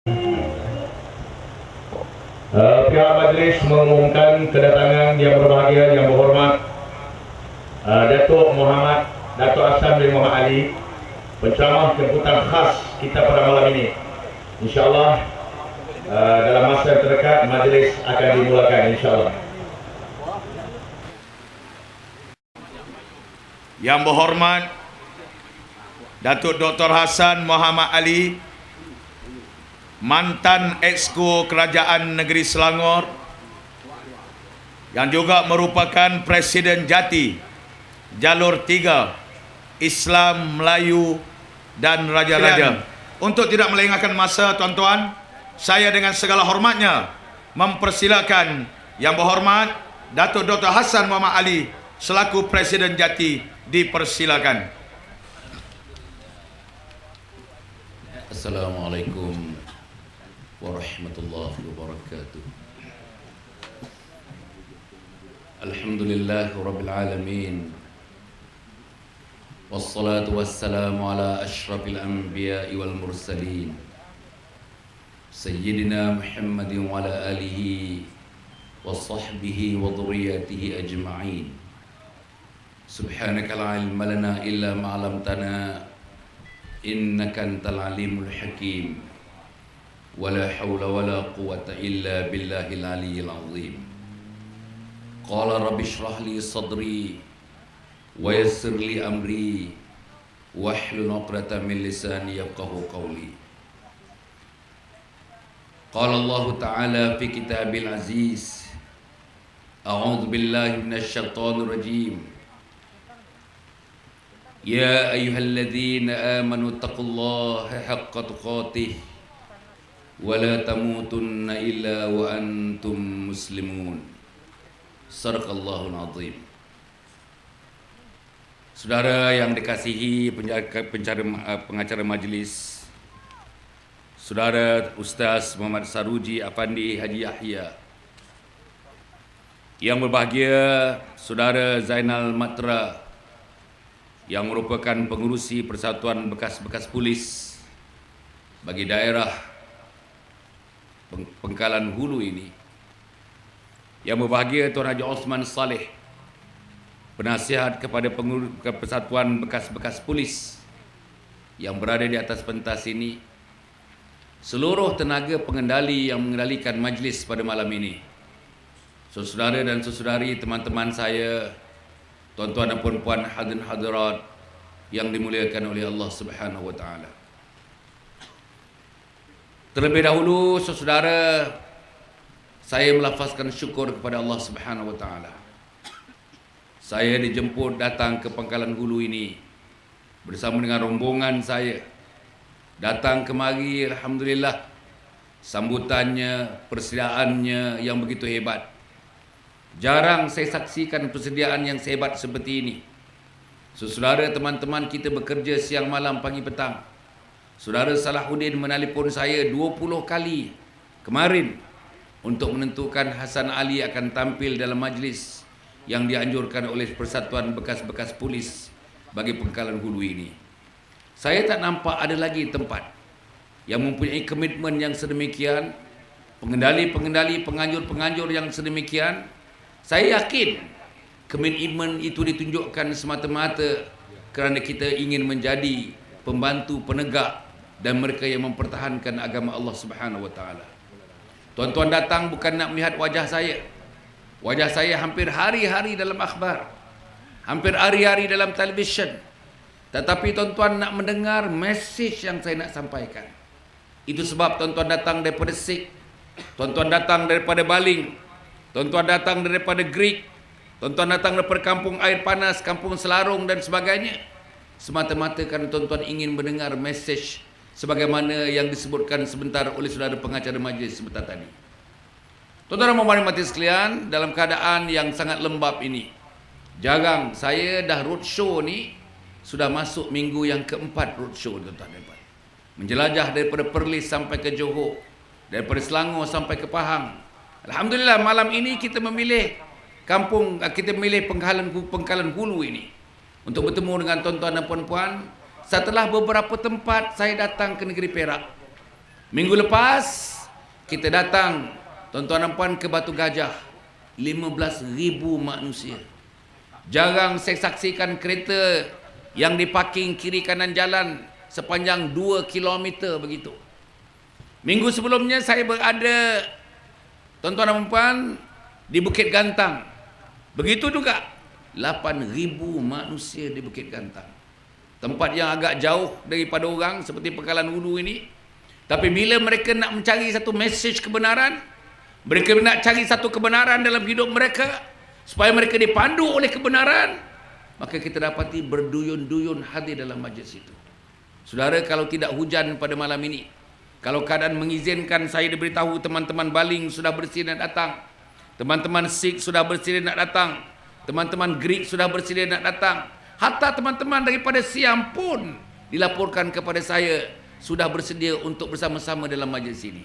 Pihak majlis mengumumkan kedatangan yang berbahagia, yang berhormat Datuk Hassan bin Muhammad Ali, penceramah jemputan khas kita pada malam ini. InsyaAllah dalam masa terdekat majlis akan dimulakan insyaAllah. Yang berhormat Datuk Dr. Hassan Muhammad Ali, mantan Exco Kerajaan Negeri Selangor, yang juga merupakan Presiden Jati Jalur 3 Islam, Melayu dan Raja-Raja. Untuk tidak melengahkan masa, tuan-tuan, saya dengan segala hormatnya mempersilakan Yang Berhormat Datuk Dr. Hassan Muhammad Ali selaku Presiden Jati, dipersilakan. Assalamualaikum warahmatullahi wabarakatuh. Alhamdulillah rabbil alamin. Wassalatu wassalamu ala ashrafil anbiya'i wal mursalin, Sayyidina Muhammadin wa ala alihi wa sahbihi wa dhurriyyatihi ajma'in. Subhanaka la ilma lana illa ma 'allamtana innaka antal alimul hakim. Wala hawla wala quwwata illa billahil aliyyil azim. Qala rabbi shrah li sadri wa yassir li amri wahlul 'uqdatam min lisani yafqahu qawli. Qala Allah ta'ala fi kitabil aziz, a'udzu billahi minasy syaithanir rajim. Ya ayyuhalladzina amanu taqullaha haqqa tuqatih wa la tamutunna illa wa antum muslimun. Sadaqallahul azim. Saudara yang dikasihi pengacara majlis, Saudara Ustaz Muhammad Saruji Afandi Haji Yahya, yang berbahagia Saudara Zainal Matra, yang merupakan pengurusi Persatuan Bekas-Bekas Polis bagi daerah Pengkalan Hulu ini, yang berbahagia Tuan Haji Osman Saleh, penasihat kepada Persatuan Bekas-Bekas Polis yang berada di atas pentas ini, seluruh tenaga pengendali yang mengendalikan majlis pada malam ini, saudara dan saudari, teman-teman saya, tuan-tuan dan puan-puan, hadirin hadirat yang dimuliakan oleh Allah Subhanahu wa taala. Terlebih dahulu, saudara, saya melafazkan syukur kepada Allah Subhanahu wa taala. Saya dijemput datang ke Pangkalan Hulu ini bersama dengan rombongan saya. Datang kemari, alhamdulillah, sambutannya, persediaannya yang begitu hebat. Jarang saya saksikan persediaan yang sehebat seperti ini. Saudara, teman-teman kita bekerja siang malam pagi petang. Saudara Salahuddin menelpon saya 20 kali kemarin untuk menentukan Hassan Ali akan tampil dalam majlis yang dianjurkan oleh Persatuan Bekas-Bekas Polis bagi Pangkalan Hulu ini. Saya tak nampak ada lagi tempat yang mempunyai komitmen yang sedemikian, pengendali-pengendali, penganjur-penganjur yang sedemikian. Saya yakin komitmen itu ditunjukkan semata-mata kerana kita ingin menjadi pembantu penegak dan mereka yang mempertahankan agama Allah Subhanahu wa taala. Tuan-tuan datang bukan nak melihat wajah saya. Wajah saya hampir hari-hari dalam akhbar, hampir hari-hari dalam televisyen. Tetapi tuan-tuan nak mendengar mesej yang saya nak sampaikan. Itu sebab tuan-tuan datang daripada Sik, tuan-tuan datang daripada Baling, tuan-tuan datang daripada Greek, tuan-tuan datang daripada Kampung Air Panas, Kampung Selarong dan sebagainya. Semata-mata kerana tuan-tuan ingin mendengar mesej sebagaimana yang disebutkan sebentar oleh saudara pengacara majlis sebentar tadi. Tuan-tuan dan puan-puan sekalian, dalam keadaan yang sangat lembap ini, jarang saya dah roadshow ni, sudah masuk minggu yang keempat roadshow, tuan-tuan. Menjelajah daripada Perlis sampai ke Johor, daripada Selangor sampai ke Pahang. Alhamdulillah, malam ini kita memilih Pangkalan Hulu ini untuk bertemu dengan tuan-tuan dan puan-puan. Setelah beberapa tempat saya datang ke negeri Perak, Minggu lepas kita datang tuan-tuan dan puan ke Batu Gajah, 15,000 manusia. Jarang saya saksikan kereta yang diparking kiri kanan jalan sepanjang 2 km begitu. Minggu sebelumnya saya berada, tuan-tuan dan puan, di Bukit Gantang. Begitu juga 8,000 manusia di Bukit Gantang. Tempat yang agak jauh daripada orang seperti Pangkalan Hulu ini. Tapi bila mereka nak mencari satu mesej kebenaran, mereka nak cari satu kebenaran dalam hidup mereka, supaya mereka dipandu oleh kebenaran, maka kita dapati berduyun-duyun hadir dalam majlis itu. Saudara, kalau tidak hujan pada malam ini, kalau keadaan mengizinkan, saya diberitahu teman-teman Baling sudah bersedia nak datang, teman-teman Sikh sudah bersedia nak datang, teman-teman Greek sudah bersedia nak datang, hatta teman-teman daripada Siam pun dilaporkan kepada saya sudah bersedia untuk bersama-sama dalam majlis ini.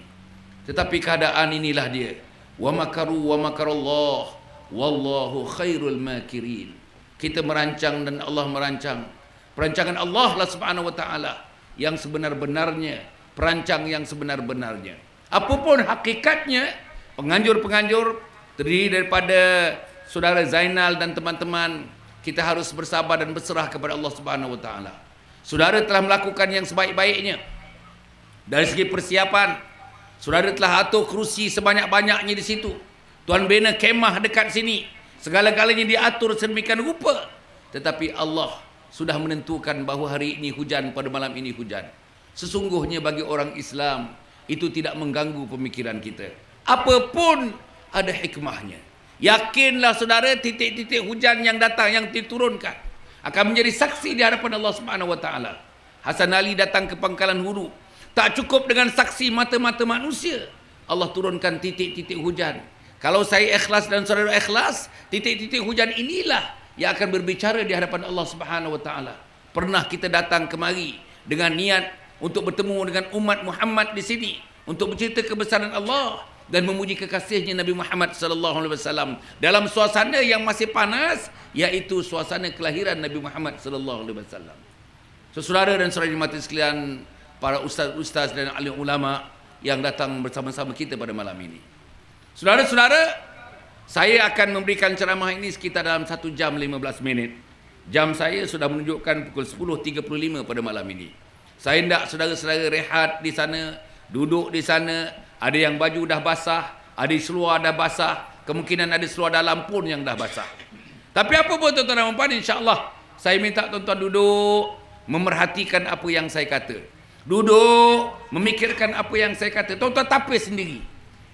Tetapi keadaan inilah dia. Wa makaru wa makarallah wallahu khairul makirin. Kita merancang dan Allah merancang. Perancangan Allah lah subhanahu wa ta'ala yang sebenar-benarnya, perancang yang sebenar-benarnya. Apapun hakikatnya, penganjur-penganjur terdiri daripada saudara Zainal dan teman-teman, kita harus bersabar dan berserah kepada Allah subhanahu wa ta'ala. Saudara telah melakukan yang sebaik-baiknya. Dari segi persiapan, saudara telah atur kerusi sebanyak-banyaknya di situ. Tuan bina kemah dekat sini. Segala-galanya diatur sedemikian rupa. Tetapi Allah sudah menentukan bahawa hari ini hujan, pada malam ini hujan. Sesungguhnya bagi orang Islam, itu tidak mengganggu pemikiran kita. Apapun ada hikmahnya. Yakinlah saudara, titik-titik hujan yang datang, yang diturunkan, akan menjadi saksi di hadapan Allah Subhanahu wa taala. Hasan Ali datang ke Pangkalan Hulu, tak cukup dengan saksi mata-mata manusia. Allah turunkan titik-titik hujan. Kalau saya ikhlas dan saudara ikhlas, titik-titik hujan inilah yang akan berbicara di hadapan Allah Subhanahu wa taala. Pernah kita datang kemari dengan niat untuk bertemu dengan umat Muhammad di sini, untuk bercerita kebesaran Allah dan memuji kekasihnya Nabi Muhammad sallallahu alaihi wasallam dalam suasana yang masih panas, iaitu suasana kelahiran Nabi Muhammad sallallahu alaihi wasallam. Saudara dan saudari mati sekalian, para ustaz-ustaz dan alim ulama yang datang bersama-sama kita pada malam ini. Saudara-saudara, saya akan memberikan ceramah ini sekitar dalam 1 jam 15 minit. Jam saya sudah menunjukkan pukul 10.35 pada malam ini. Saya hendak saudara-saudara rehat di sana, duduk di sana. Ada yang baju dah basah, ada seluar dah basah, kemungkinan ada seluar dalam pun yang dah basah. Tapi apa pun tuan-tuan dan puan, insya-Allah saya minta tuan-tuan duduk memerhatikan apa yang saya kata. Duduk memikirkan apa yang saya kata. Tuan-tuan tapis sendiri.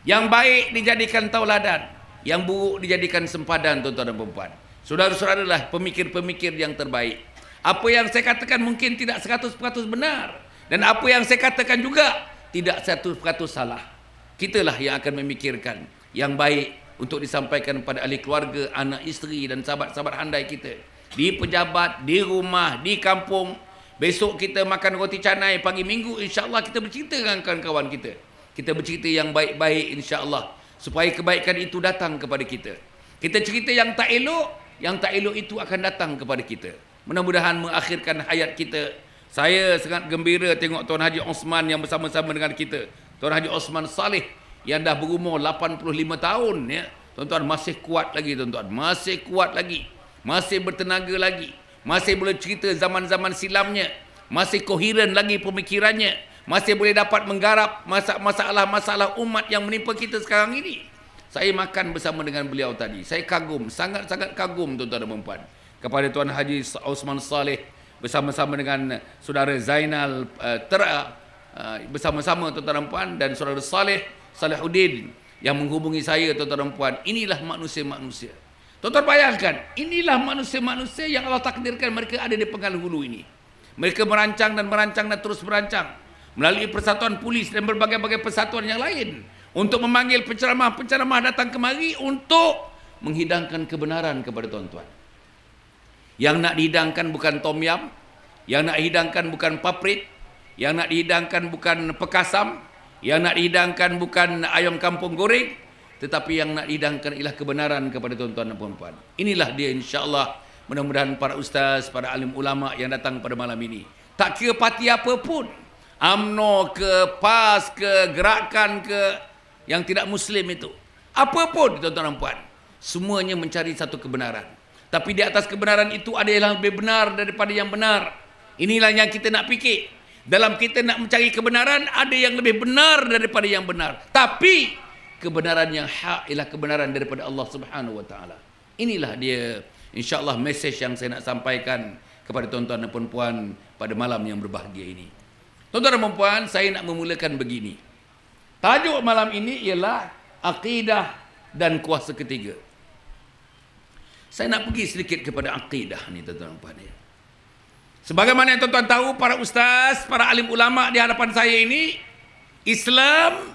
Yang baik dijadikan tauladan, yang buruk dijadikan sempadan, tuan-tuan dan puan. Saudara-saudaralah pemikir-pemikir yang terbaik. Apa yang saya katakan mungkin tidak 100% benar, dan apa yang saya katakan juga tidak 100% salah. Kitalah yang akan memikirkan yang baik untuk disampaikan kepada ahli keluarga, anak isteri dan sahabat-sahabat handai kita. Di pejabat, di rumah, di kampung. Besok kita makan roti canai pagi minggu, insya-Allah kita bercerita dengan kawan-kawan kita. Kita bercerita yang baik-baik insya-Allah, supaya kebaikan itu datang kepada kita. Kita cerita yang tak elok itu akan datang kepada kita. Mudah-mudahan mengakhirkan hayat kita. Saya sangat gembira tengok Tuan Haji Osman yang bersama-sama dengan kita. Tuan Haji Osman Saleh yang dah berumur 85 tahun ya. Tuan-tuan masih kuat lagi tuan-tuan. Masih kuat lagi. Masih bertenaga lagi. Masih boleh cerita zaman-zaman silamnya. Masih koheren lagi pemikirannya. Masih boleh dapat menggarap masalah-masalah umat yang menimpa kita sekarang ini. Saya makan bersama dengan beliau tadi. Saya kagum, sangat-sangat kagum tuan-tuan dan puan kepada Tuan Haji Osman Saleh bersama-sama dengan saudara Zainal bersama-sama tuan-tuan dan puan, dan saudara Salihuddin yang menghubungi saya tuan-tuan dan puan. Inilah manusia-manusia. Tuan-tuan bayangkan, inilah manusia-manusia yang Allah takdirkan mereka ada di Pangkalan Hulu ini. Mereka merancang dan terus merancang melalui persatuan polis dan berbagai-bagai persatuan yang lain untuk memanggil penceramah-penceramah datang kemari untuk menghidangkan kebenaran kepada tuan-tuan. Yang nak dihidangkan bukan tom yam, yang nak dihidangkan bukan paprit, yang nak dihidangkan bukan pekasam, yang nak dihidangkan bukan ayam kampung goreng, tetapi yang nak dihidangkan ialah kebenaran kepada tuan-tuan dan puan-puan. Inilah dia insya-Allah. Mudah-mudahan para ustaz, para alim ulama yang datang pada malam ini, tak kira parti apa pun, UMNO ke, PAS ke, gerakan ke, yang tidak Muslim itu. Apapun tuan-tuan dan puan, semuanya mencari satu kebenaran. Tapi di atas kebenaran itu ada yang lebih benar daripada yang benar. Inilah yang kita nak fikir. Dalam kita nak mencari kebenaran, ada yang lebih benar daripada yang benar. Tapi kebenaran yang hak ialah kebenaran daripada Allah Subhanahu wa taala. Inilah dia insya-Allah mesej yang saya nak sampaikan kepada tuan-tuan dan puan-puan pada malam yang berbahagia ini. Tuan-tuan dan puan, saya nak memulakan begini. Tajuk malam ini ialah akidah dan kuasa ketiga. Saya nak pergi sedikit kepada akidah ni tuan-tuan dan puan. Sebagaimana yang tuan-tuan tahu, para ustaz, para alim ulama di hadapan saya ini, Islam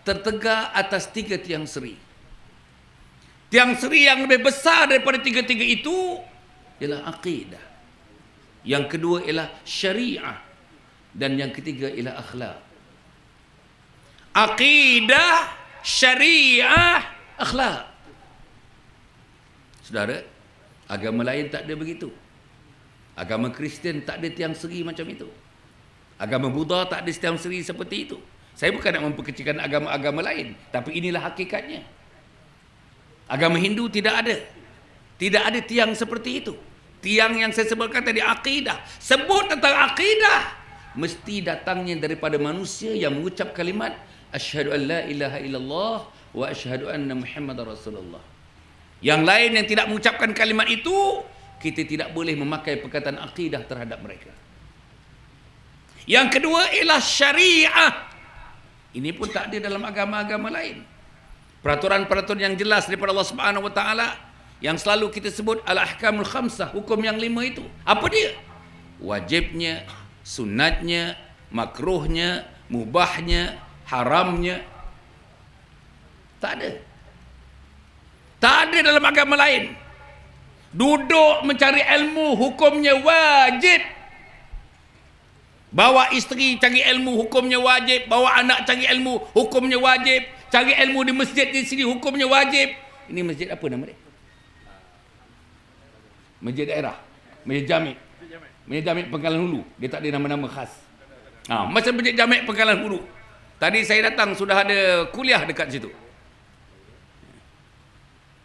tertegak atas 3 tiang seri. Tiang seri yang lebih besar daripada 3 itu ialah akidah. Yang kedua ialah syariah. Dan yang ketiga ialah akhlak. Akidah, syariah, akhlak. Saudara, agama lain tak ada begitu. Agama Kristian tak ada tiang seri macam itu. Agama Buddha tak ada tiang seri seperti itu. Saya bukan nak memperkecilkan agama-agama lain, tapi inilah hakikatnya. Agama Hindu tidak ada. Tidak ada tiang seperti itu. Tiang yang saya sebutkan tadi akidah. Sebut tentang akidah, mesti datangnya daripada manusia yang mengucap kalimat asyhadu an la ilaha illallah wa asyhadu anna muhammadar rasulullah. Yang lain yang tidak mengucapkan kalimat itu, kita tidak boleh memakai perkataan akidah terhadap mereka. Yang kedua ialah syariah. Ini pun tak ada dalam agama-agama lain. Peraturan-peraturan yang jelas daripada Allah Subhanahu wa taala yang selalu kita sebut al-ahkamul khamsah, hukum yang 5 itu. Apa dia? Wajibnya, sunatnya, makruhnya, mubahnya, haramnya. Tak ada. Tak ada dalam agama lain. Duduk mencari ilmu, hukumnya wajib. Bawa isteri cari ilmu, hukumnya wajib. Bawa anak cari ilmu, hukumnya wajib. Cari ilmu di masjid di sini, hukumnya wajib. Ini masjid apa nama dia? Masjid daerah, Masjid Jamik. Masjid Jamik Pangkalan Hulu. Dia tak ada nama-nama khas. Macam Masjid Jamik Pangkalan Hulu. Tadi saya datang sudah ada kuliah dekat situ.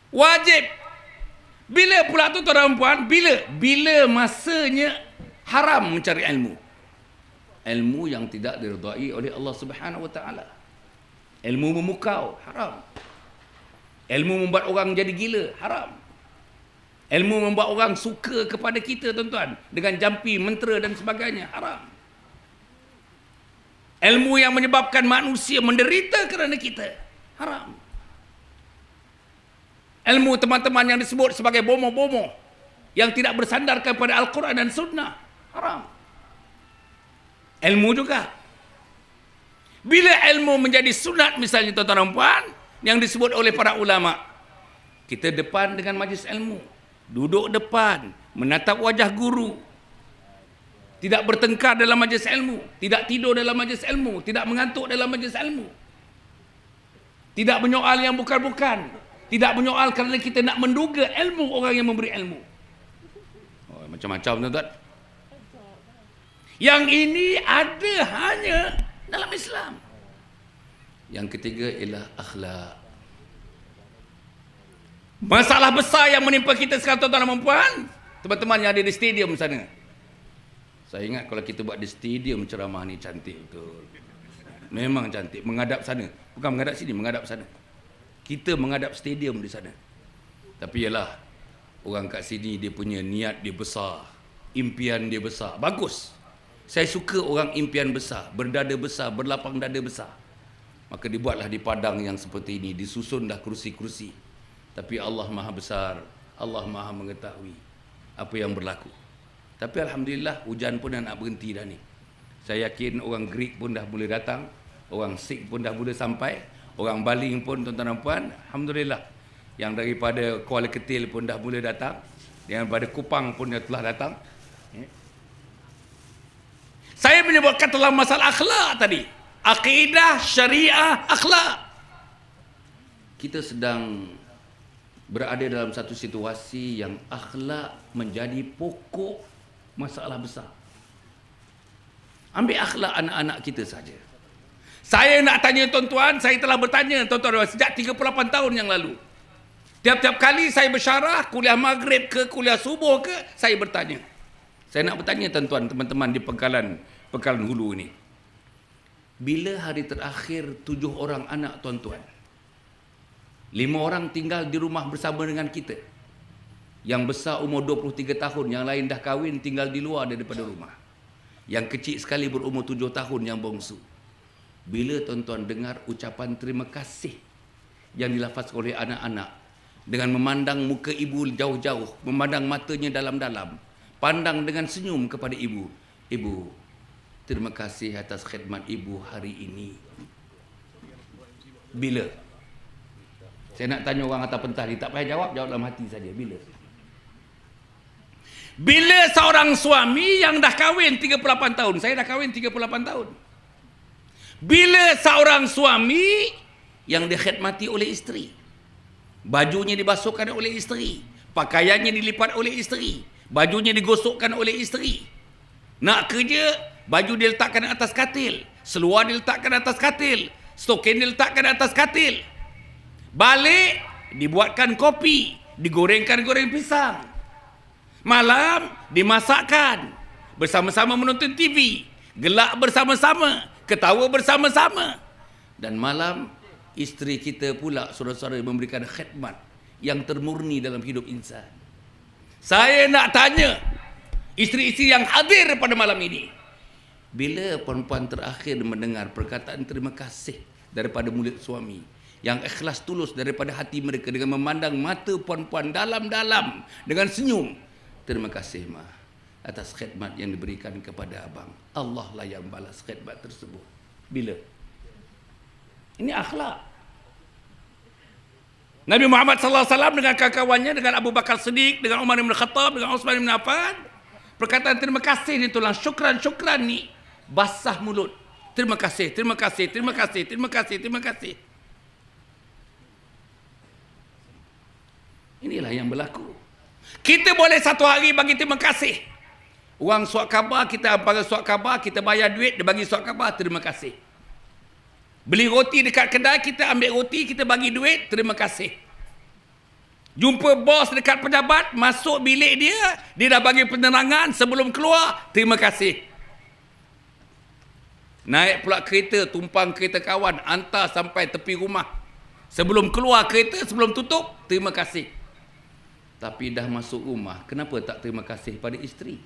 Wajib. Bila pula tu tuan-tuan dan puan? Bila masanya haram mencari ilmu. Ilmu yang tidak diridai oleh Allah Subhanahu wa taala. Ilmu memukau, haram. Ilmu membuat orang jadi gila, haram. Ilmu membuat orang suka kepada kita tuan-tuan dengan jampi, mentera dan sebagainya, haram. Ilmu yang menyebabkan manusia menderita kerana kita, haram. Ilmu teman-teman yang disebut sebagai bomoh-bomoh yang tidak bersandarkan pada Al-Quran dan Sunnah, haram. Ilmu juga. Bila ilmu menjadi sunat misalnya tuan-tuan dan puan yang disebut oleh para ulama, kita depan dengan majlis ilmu, duduk depan, menatap wajah guru, tidak bertengkar dalam majlis ilmu, tidak tidur dalam majlis ilmu, tidak mengantuk dalam majlis ilmu, tidak menyoal yang bukan-bukan, tidak menyoal kerana kita nak menduga ilmu orang yang memberi ilmu. Macam-macam tuan-tuan. Yang ini ada hanya dalam Islam. Yang ketiga ialah akhlak. Masalah besar yang menimpa kita sekarang tuan-tuan dan puan, teman-teman yang ada di stadium sana. Saya ingat kalau kita buat di stadium ceramah ni cantik betul. Memang cantik, menghadap sana. Bukan menghadap sini, menghadap sana. Kita menghadap stadium di sana. Tapi ialah orang kat sini dia punya niat dia besar, impian dia besar. Bagus. Saya suka orang impian besar, berdada besar, berlapang dada besar. Maka dibuatlah di padang yang seperti ini, disusunlah kerusi-kerusi. Tapi Allah Maha Besar, Allah Maha mengetahui apa yang berlaku. Tapi alhamdulillah hujan pun dah nak berhenti dah ni. Saya yakin orang Greek pun dah boleh datang, orang Sikh pun dah boleh sampai, orang Baling pun tuan-tuan dan puan, alhamdulillah. Yang daripada Kuala Ketil pun dah boleh datang, yang daripada Kupang pun dah telah datang. Saya menyebutkan dalam masalah akhlak tadi. Akidah, syariah, akhlak. Kita sedang berada dalam satu situasi yang akhlak menjadi pokok masalah besar. Ambil akhlak anak-anak kita saja. Saya nak tanya tuan-tuan, saya telah bertanya tuan-tuan sejak 38 tahun yang lalu. Tiap-tiap kali saya bersyarah, kuliah maghrib ke, kuliah subuh ke, saya bertanya. Saya nak bertanya tuan-tuan, teman-teman di Pangkalan Hulu ini. Bila hari terakhir 7 orang anak tuan-tuan? 5 orang tinggal di rumah bersama dengan kita. Yang besar umur 23 tahun, yang lain dah kahwin tinggal di luar daripada rumah. Yang kecil sekali berumur 7 tahun yang bongsu. Bila tuan-tuan dengar ucapan terima kasih yang dilafazkan oleh anak-anak dengan memandang muka ibu jauh-jauh, memandang matanya dalam-dalam, pandang dengan senyum kepada ibu. Ibu, terima kasih atas khidmat ibu hari ini. Bila? Saya nak tanya orang atas pentas ni, tak payah jawab dalam hati saja. Bila? Bila seorang suami yang dah kahwin 38 tahun, saya dah kahwin 38 tahun. Bila seorang suami yang dikhidmati oleh isteri, bajunya dibasuhkan oleh isteri, pakaiannya dilipat oleh isteri, bajunya digosokkan oleh isteri. Nak kerja, baju diletakkan atas katil, seluar diletakkan atas katil, stokin diletakkan atas katil. Balik, dibuatkan kopi, digorengkan goreng pisang. Malam, dimasakkan, bersama-sama menonton TV, gelak bersama-sama, ketawa bersama-sama. Dan malam, isteri kita pula, saudara-saudara, memberikan khidmat yang termurni dalam hidup insan. Saya nak tanya, isteri-isteri yang hadir pada malam ini, bila perempuan terakhir mendengar perkataan terima kasih daripada mulut suami, yang ikhlas tulus daripada hati mereka dengan memandang mata puan-puan dalam-dalam dengan senyum, terima kasih ma atas khidmat yang diberikan kepada abang. Allah lah yang balas khidmat tersebut. Bila? Ini akhlak. Nabi Muhammad sallallahu alaihi wasallam dengan kawan-kawannya, dengan Abu Bakar Siddiq, dengan Umar bin Khattab, dengan Utsman bin Affan, perkataan terima kasih ni tulang syukran ni basah mulut. Terima kasih, terima kasih, terima kasih, terima kasih, terima kasih. Inilah yang berlaku. Kita boleh satu hari bagi terima kasih. Orang suat khabar, kita panggil suat khabar, kita bayar duit, dia bagi suat khabar, terima kasih. Beli roti dekat kedai, kita ambil roti, kita bagi duit, terima kasih. Jumpa bos dekat pejabat, masuk bilik dia, dia dah bagi penerangan sebelum keluar, terima kasih. Naik pula kereta, tumpang kereta kawan, hantar sampai tepi rumah. Sebelum keluar kereta, sebelum tutup, terima kasih. Tapi dah masuk rumah, kenapa tak terima kasih pada isteri?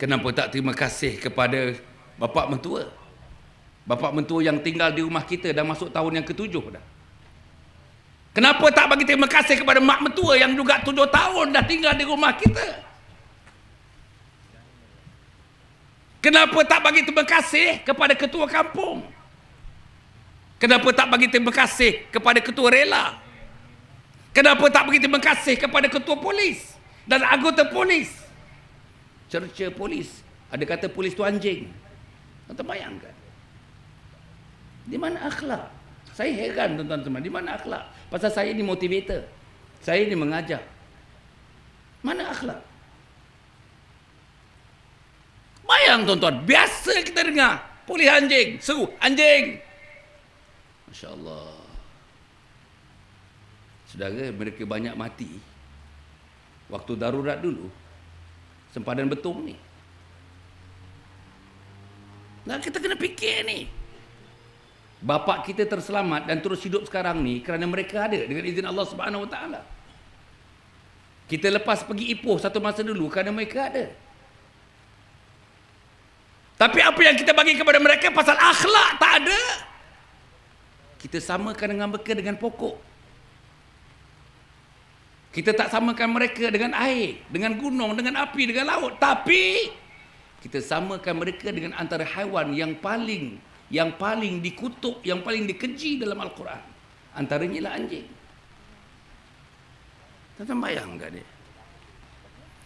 Kenapa tak terima kasih kepada bapa mentua? Bapa mentua yang tinggal di rumah kita dah masuk tahun yang ke-7 dah. Kenapa tak bagi terima kasih kepada mak mentua yang juga 7 tahun dah tinggal di rumah kita? Kenapa tak bagi terima kasih kepada ketua kampung? Kenapa tak bagi terima kasih kepada ketua rela? Kenapa tak bagi terima kasih kepada ketua polis dan anggota polis? Cerca polis, ada kata polis tu anjing. Tuan-tuan bayangkan. Di mana akhlak? Saya heran tuan-tuan, di mana akhlak? Pasal saya ni motivator. Saya ni mengajar. Mana akhlak? Bayang tuan-tuan, biasa kita dengar polis anjing, seru anjing. Masya-Allah. Saudara, mereka banyak mati waktu darurat dulu, sempadan betung ni. Nah, kita kena fikir ni. Bapa kita terselamat dan terus hidup sekarang ni kerana mereka ada dengan izin Allah Subhanahu Wa Taala. Kita lepas pergi Ipoh satu masa dulu kerana mereka ada. Tapi apa yang kita bagi kepada mereka pasal akhlak tak ada. Kita samakan dengan mereka dengan pokok. Kita tak samakan mereka dengan air, dengan gunung, dengan api, dengan laut. Tapi kita samakan mereka dengan antara haiwan yang paling dikutuk, yang paling dikeji dalam Al-Quran. Antaranya lah anjing. Tuan-tuan bayangkan dia.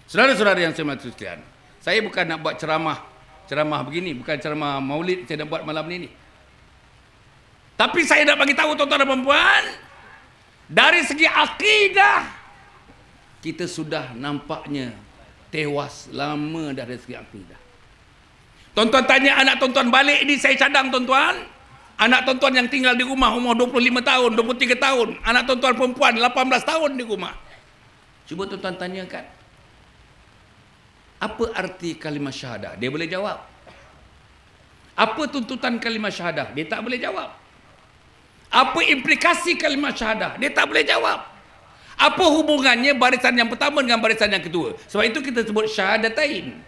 Saudara-saudara yang saya maksud sekalian, saya bukan nak buat ceramah begini, bukan ceramah maulid saya nak buat malam ni. Tapi saya nak bagi tahu tuan-tuan dan puan-puan, dari segi akidah kita sudah nampaknya tewas lama dari segi akidah. Tuan-tuan tanya anak tuan-tuan balik ni, saya cadang tuan-tuan. Anak tuan-tuan yang tinggal di rumah umur 25 tahun, 23 tahun. Anak tuan-tuan perempuan 18 tahun di rumah. Cuba tuan-tuan tanyakan. Apa arti kalimah syahadah? Dia boleh jawab. Apa tuntutan kalimah syahadah? Dia tak boleh jawab. Apa implikasi kalimah syahadah? Dia tak boleh jawab. Apa hubungannya barisan yang pertama dengan barisan yang kedua? Sebab itu kita sebut syahadatain.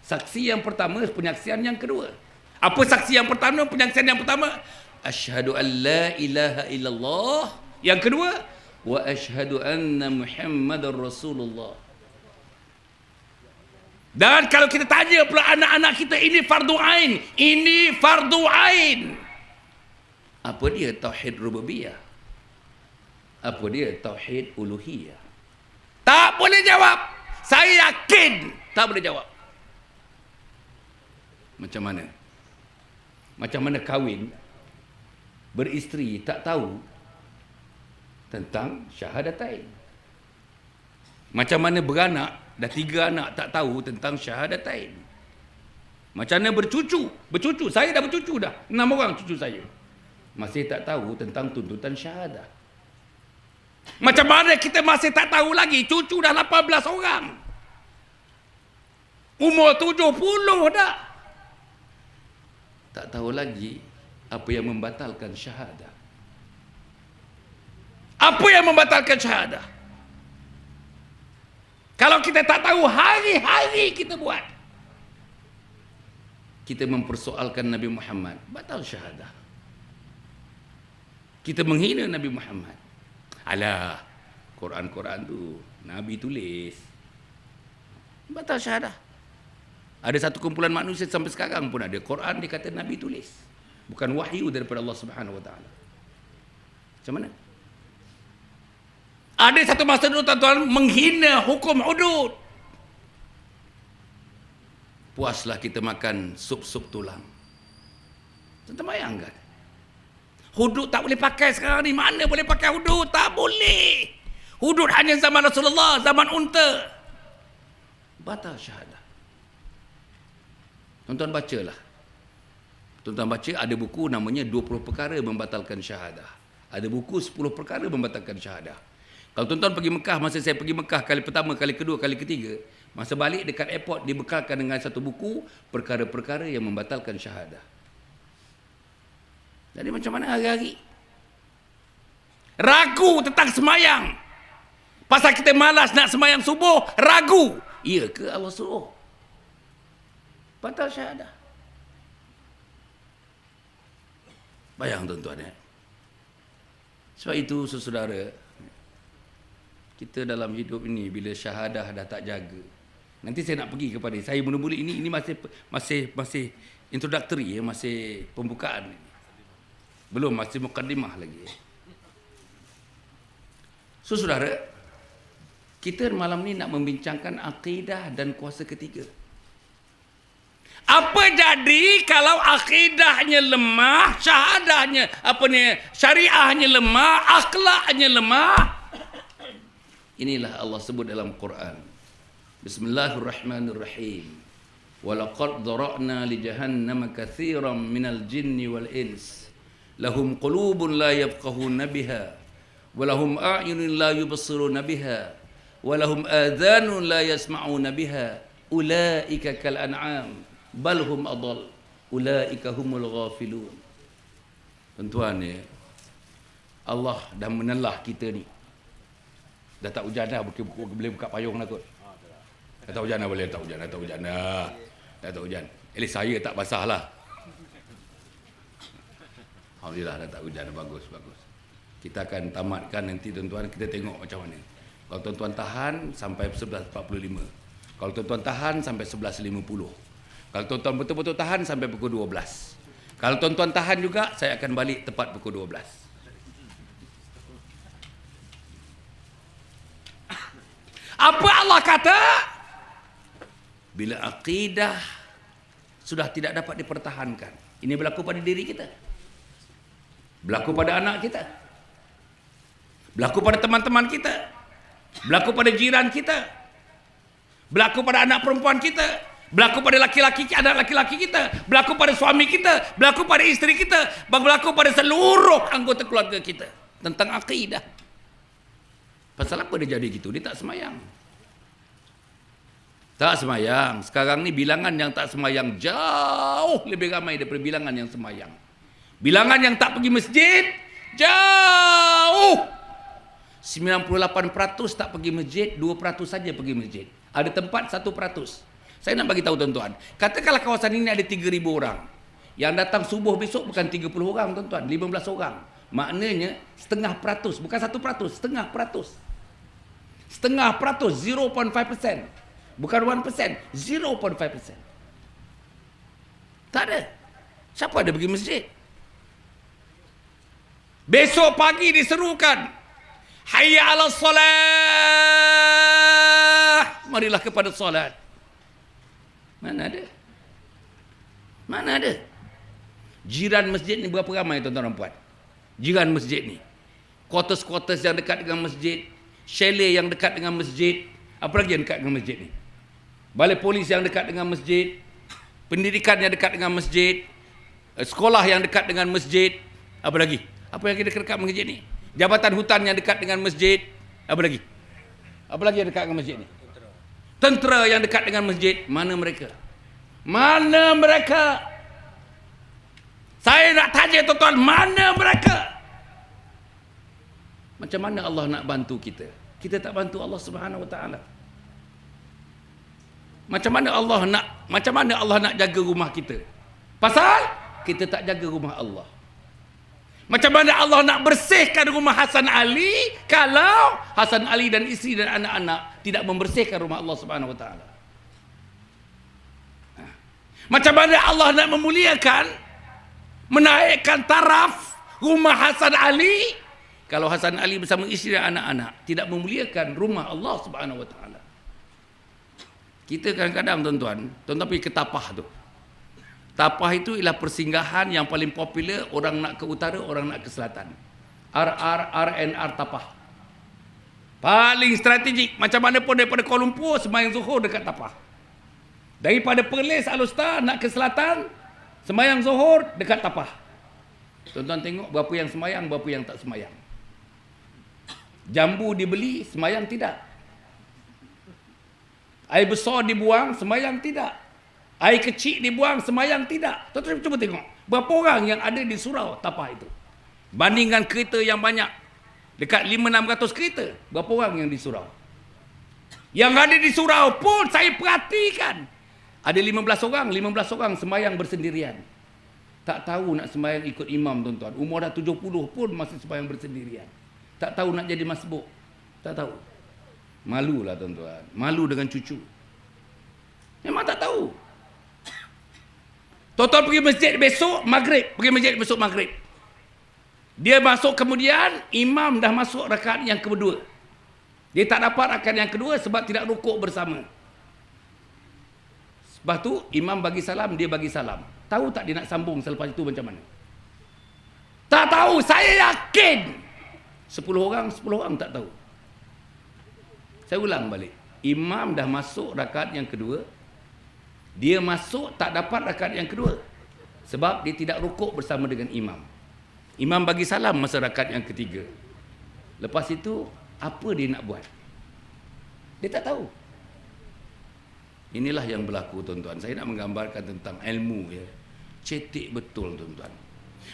Saksi yang pertama, penyaksian yang kedua. Apa saksi yang pertama, penyaksian yang pertama? Asyhadu an la ilaha illallah. Yang kedua, wa asyhadu anna Muhammadar Rasulullah. Dan kalau kita tanya pula anak-anak kita, ini fardu ain, ini fardu ain. Apa dia tauhid rububiyah? Apa dia tauhid uluhiyah? Tak boleh jawab. Saya yakin tak boleh jawab. Macam mana? Macam mana kahwin beristeri tak tahu tentang syahadatain? Macam mana beranak, dah 3 anak tak tahu tentang syahadatain? Macam mana bercucu? Saya dah bercucu dah. 6 orang cucu saya. Masih tak tahu tentang tuntutan syahadah. Macam mana kita masih tak tahu lagi cucu dah 18 orang. Umur 70 dah. Tak tahu lagi apa yang membatalkan syahadah. Apa yang membatalkan syahadah? Kalau kita tak tahu, hari-hari kita buat. Kita mempersoalkan Nabi Muhammad, batal syahadah. Kita menghina Nabi Muhammad. Alah, Quran-Quran tu Nabi tulis, batal syahadah. Ada satu kumpulan manusia sampai sekarang pun ada Quran dikata Nabi tulis, bukan wahyu daripada Allah Subhanahu Wa Taala. Macam mana? Ada satu masa dulu tuan-tuan menghina hukum hudud. Puaslah kita makan sup-sup tulang. Tuan-tuan bayangkan. Hudud tak boleh pakai sekarang ni. Mana boleh pakai hudud? Tak boleh. Hudud hanya zaman Rasulullah, zaman unta. Batal syahadah. Tuan-tuan bacalah. Tuan-tuan baca, ada buku namanya 20 perkara membatalkan syahadah. Ada buku 10 perkara membatalkan syahadah. Kalau tuan-tuan pergi Mekah, masa saya pergi Mekah kali pertama, kali kedua, kali ketiga, masa balik dekat airport dibekalkan dengan satu buku perkara-perkara yang membatalkan syahadah. Jadi macam mana hari-hari? Ragu tentang semayang. Pasal kita malas nak semayang subuh, ragu. Ya ke Allah suruh? Batal syahadah. Bayang tuan-tuan ya. Sebab itu saudara, kita dalam hidup ini bila syahadah dah tak jaga. Nanti saya nak pergi kepada, saya mula-mula ini masih introductory ya, masih pembukaan. Belum, masih mukaddimah lagi. So saudara, kita malam ni nak membincangkan akidah dan kuasa ketiga. Apa jadi kalau akidahnya lemah, syahadahnya syariahnya lemah, akhlaknya lemah? Inilah Allah sebut dalam Quran. Bismillahirrahmanirrahim. Walaqad dhara'na li jahannama katsiran minal jinni wal ins. Lahum qulubun la yafqahuna biha, wa lahum a'yunun la yubsiruna biha, wa lahum adhanun la yasma'una biha. Ulaika kal an'am bal hum adall. Ulaika humul ghafilun. Tuan-tuan ya, Allah dah menelah kita ni. Dah tak hujan dah, boleh buka payung dah kot. Dah tak hujan dah, boleh tak hujan dah. Dah tak hujan. At least saya tak basah lah. Alhamdulillah dah tak hujan, bagus. Kita akan tamatkan nanti tuan-tuan, kita tengok macam mana. Kalau tuan-tuan tahan sampai 11.45. Kalau tuan-tuan tahan sampai 11.50. Kalau tuan-tuan betul-betul tahan sampai pukul 12. Kalau tuan-tuan tahan juga, saya akan balik tepat pukul 12. Apa Allah kata? Bila akidah sudah tidak dapat dipertahankan. Ini berlaku pada diri kita. Berlaku pada anak kita. Berlaku pada teman-teman kita. Berlaku pada jiran kita. Berlaku pada anak perempuan kita. Berlaku pada laki-laki, anak laki-laki kita, berlaku pada suami kita, berlaku pada isteri kita, berlaku pada seluruh anggota keluarga kita. Tentang akidah. Pasal apa dia jadi gitu? Dia tak semayang. Tak semayang. Sekarang ni bilangan yang tak semayang jauh lebih ramai daripada bilangan yang semayang. Bilangan yang tak pergi masjid jauh. 98% tak pergi masjid, 2% saja pergi masjid. Ada tempat 1%. Saya nak bagi tahu tuan-tuan. Katakanlah kawasan ini ada 3,000 orang. Yang datang subuh besok bukan 30 orang tuan-tuan, 15 orang. Maknanya setengah peratus, bukan 1%, setengah peratus. Setengah peratus, 0.5%. Bukan 1%, 0.5%. Tak ada. Siapa ada pergi masjid? Besok pagi diserukan, hayya 'alas solah. Marilah kepada solat. Mana ada? Mana ada? Jiran masjid ni berapa ramai tuan-tuan dan puan? Jiran masjid ni. Quarters-quarters yang dekat dengan masjid, chalet yang dekat dengan masjid, apa lagi yang dekat dengan masjid ni? Balai polis yang dekat dengan masjid, pendidikan yang dekat dengan masjid, sekolah yang dekat dengan masjid, apa lagi? Apa yang dekat masjid ni? Jabatan hutan yang dekat dengan masjid, apa lagi? Apa lagi yang dekat dengan masjid ni? Tentera yang dekat dengan masjid, mana mereka? Mana mereka? Saya nak tanya tuan-tuan, mana mereka? Macam mana Allah nak bantu kita? Kita tak bantu Allah Subhanahu Wa Taala. Macam mana Allah nak jaga rumah kita? Pasal kita tak jaga rumah Allah. Macam mana Allah nak bersihkan rumah Hasan Ali kalau Hasan Ali dan isteri dan anak-anak tidak membersihkan rumah Allah Subhanahu Wa Taala? Macam mana Allah nak memuliakan, menaikkan taraf rumah Hasan Ali kalau Hasan Ali bersama isteri dan anak-anak tidak memuliakan rumah Allah Subhanahu Wa Taala? Kita kadang-kadang tuan-tuan pergi ke Tapah tu. Tapah itu ialah persinggahan yang paling popular, orang nak ke utara, orang nak ke selatan. RNR Tapah. Paling strategik. Macam mana pun daripada Kuala Lumpur, sembahyang Zuhur dekat Tapah. Daripada Perlis Alustar nak ke selatan, sembahyang Zuhur dekat Tapah. Tuan-tuan tengok berapa yang sembahyang, berapa yang tak sembahyang. Jambu dibeli, sembahyang tidak. Air besar dibuang, sembahyang tidak. Air kecil dibuang, sembahyang tidak. Tuan-tuan cuba tengok. Berapa orang yang ada di surau Tapah itu? Bandingkan kereta yang banyak. Dekat 500-600 kereta. Berapa orang yang di surau? Yang ada di surau pun saya perhatikan. Ada 15 orang sembahyang bersendirian. Tak tahu nak sembahyang ikut imam tuan-tuan. Umur dah 70 pun masih sembahyang bersendirian. Tak tahu nak jadi masbuk. Tak tahu. Malulah tuan-tuan. Malu dengan cucu. Memang tak tahu. Tuan-tuan pergi masjid besok maghrib. Pergi masjid besok maghrib. Dia masuk kemudian, imam dah masuk rakaat yang kedua. Dia tak dapat rakaat yang kedua sebab tidak rukuk bersama. Lepas tu, imam bagi salam, dia bagi salam. Tahu tak dia nak sambung selepas itu macam mana? Tak tahu, saya yakin. 10 orang tak tahu. Saya ulang balik. Imam dah masuk rakaat yang kedua. Dia masuk tak dapat rakaat yang kedua. Sebab dia tidak rukuk bersama dengan imam. Imam bagi salam masa rakaat yang ketiga. Lepas itu, apa dia nak buat? Dia tak tahu. Inilah yang berlaku tuan-tuan. Saya nak menggambarkan tentang ilmu ya. Cetek betul tuan-tuan.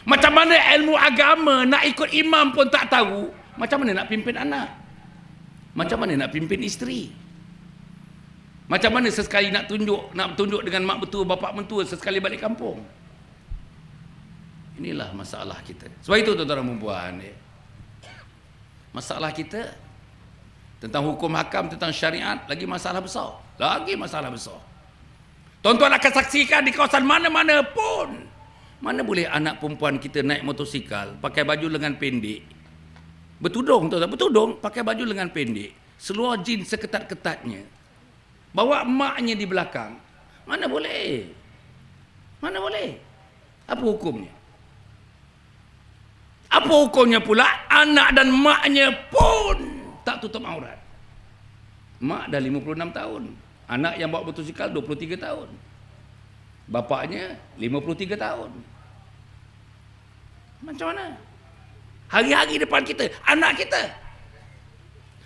Macam mana ilmu agama nak ikut imam pun tak tahu. Macam mana nak pimpin anak? Macam mana nak pimpin isteri? Macam mana sesekali nak tunjuk dengan mak mertua, bapak mertua sesekali balik kampung? Inilah masalah kita. Sebab itu tuan-tuan dan puan, masalah kita tentang hukum hakam, tentang syariat lagi masalah besar. Lagi masalah besar. Tuan-tuan akan saksikan di kawasan mana-mana pun. Mana boleh anak perempuan kita naik motosikal, pakai baju lengan pendek. Bertudung tuan-tuan, bertudung, pakai baju lengan pendek. Seluar jeans seketat-ketatnya. Bawa maknya di belakang. Mana boleh? Mana boleh? Apa hukumnya? Apa hukumnya pula? Anak dan maknya pun tak tutup aurat. Mak dah 56 tahun. Anak yang bawa motosikal 23 tahun. Bapaknya 53 tahun. Macam mana? Hari-hari depan kita, anak kita.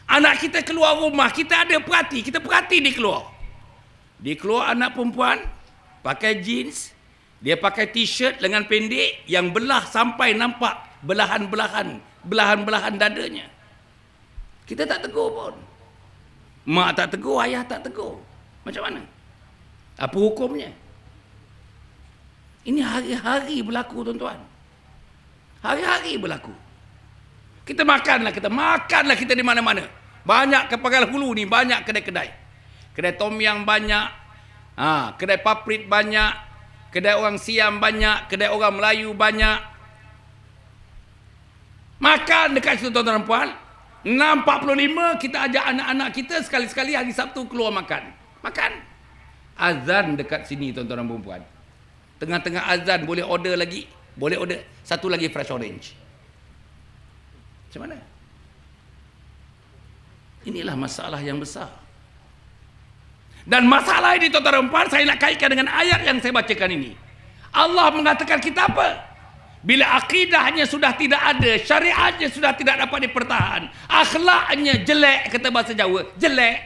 Anak kita keluar rumah, kita ada perhati, kita perhati dia keluar. Dia keluar anak perempuan, pakai jeans, dia pakai t-shirt lengan pendek yang belah sampai nampak belahan-belahan dadanya. Kita tak tegur pun. Mak tak tegur, ayah tak tegur. Macam mana? Apa hukumnya? Ini hari-hari berlaku, tuan-tuan. Hari-hari berlaku. Kita makanlah kita di mana-mana. Banyak Pangkalan Hulu ni, banyak kedai-kedai. Kedai tom yang banyak, kedai paprit banyak, kedai orang Siam banyak, kedai orang Melayu banyak. Makan dekat situ, tuan-tuan dan puan. 6.45 kita ajak anak-anak kita sekali-sekali hari Sabtu keluar makan. Makan. Azan dekat sini, tuan-tuan dan puan. Tengah-tengah azan boleh order lagi. Boleh order satu lagi fresh orange. Macam mana? Inilah masalah yang besar. Dan masalah ini, tuan-tuan dan puan, saya nak kaitkan dengan ayat yang saya bacakan ini. Allah mengatakan kita apa? Bila akidahnya sudah tidak ada, syariatnya sudah tidak dapat dipertahan, akhlaknya jelek, kata bahasa Jawa, jelek,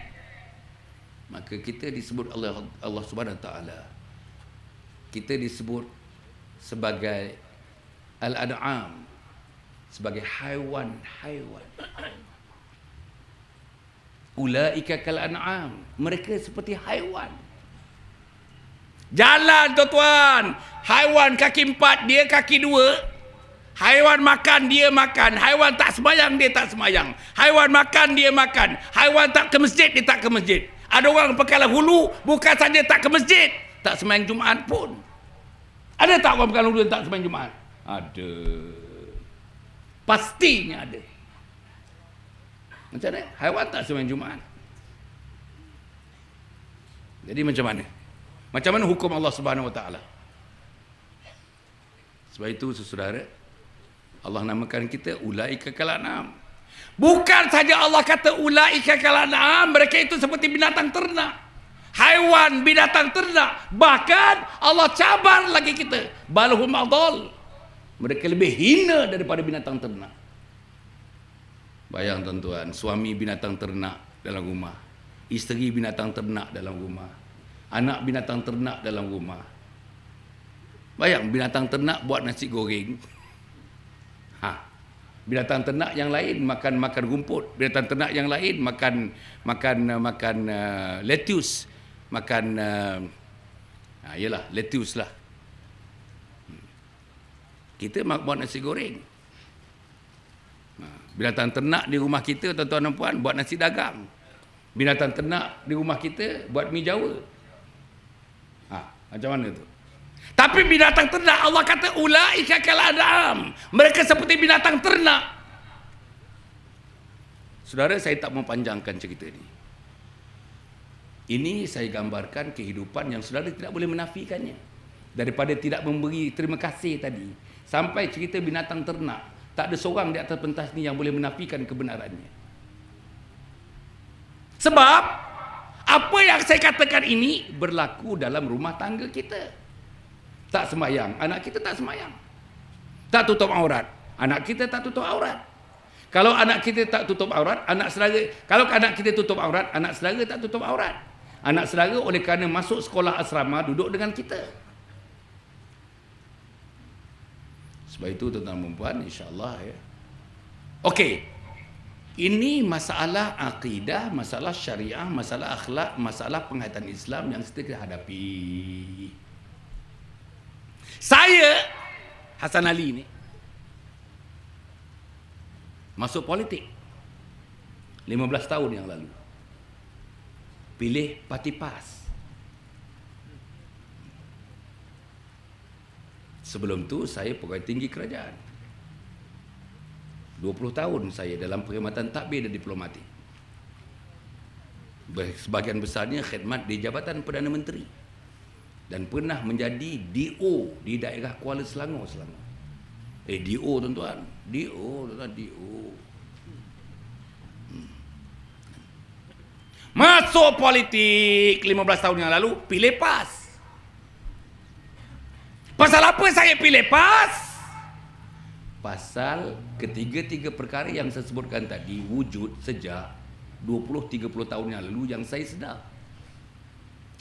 maka kita disebut Allah Subhanahu Wa Taala. Kita disebut sebagai al-an'am, sebagai haiwan-haiwan. Ulaika kal an'am, mereka seperti haiwan. Jalan, tuan-tuan, haiwan kaki 4, dia kaki 2. Haiwan makan, dia makan. Haiwan tak sembahyang, dia tak sembahyang. Haiwan makan, dia makan. Haiwan tak ke masjid, dia tak ke masjid. Ada orang Pangkalan Hulu bukan saja tak ke masjid, tak sembahyang Jumaat pun. Ada tak orang Pangkalan Hulu yang tak sembahyang Jumaat? Ada. Pastinya ada. Macam mana? Haiwan tak sembahyang Jumaat. Jadi macam mana? Macam mana hukum Allah Subhanahu Wa Taala? Sebab itu, saudara, Allah namakan kita ulaika kal an'am. Bukan saja Allah kata ulaika kal an'am, mereka itu seperti binatang ternak. Haiwan, binatang ternak. Bahkan Allah cabar lagi kita, balhum adall. Mereka lebih hina daripada binatang ternak. Bayang, tuan-tuan, suami binatang ternak dalam rumah, isteri binatang ternak dalam rumah, anak binatang ternak dalam rumah. Bayang, binatang ternak buat nasi goreng. Binatang ternak yang lain makan rumput, binatang ternak yang lain makan lettuce, makan yalah, lettuce lah. Kita buat nasi goreng. Binatang ternak di rumah kita, tuan-tuan dan puan, buat nasi dagang. Binatang ternak di rumah kita buat mi Jawa. Macam mana tu? Tapi binatang ternak, Allah kata ulaika kal an'am, mereka seperti binatang ternak. Saudara, saya tak mau panjangkan cerita ini. Ini saya gambarkan kehidupan yang saudara tidak boleh menafikannya. Daripada tidak memberi terima kasih tadi, sampai cerita binatang ternak, tak ada seorang di atas pentas ni yang boleh menafikan kebenarannya. Sebab apa yang saya katakan ini berlaku dalam rumah tangga kita. Tak sembahyang, anak kita tak sembahyang. Tak tutup aurat, anak kita tak tutup aurat. Kalau anak kita tak tutup aurat, anak saudara, kalau anak kita tutup aurat, anak saudara tak tutup aurat. Anak saudara oleh kerana masuk sekolah asrama duduk dengan kita. Sebab itu, tuan-tuan dan puan, insya-Allah ya. Okey. Ini masalah akidah, masalah syariah, masalah akhlak, masalah penghayatan Islam yang kita hadapi. Saya, Hasan Ali ni, masuk politik 15 tahun yang lalu. Pilih parti PAS. Sebelum tu saya pegawai tinggi kerajaan. 20 tahun saya dalam perkhidmatan takbir dan diplomatik. Sebahagian besarnya khidmat di Jabatan Perdana Menteri. Dan pernah menjadi DO di daerah Kuala Selangor. DO, tuan-tuan. DO. Masuk politik 15 tahun yang lalu, pilih PAS. Pasal apa saya pilih PAS? Pasal ketiga-tiga perkara yang saya sebutkan tadi wujud sejak 20-30 tahun yang lalu yang saya sedar.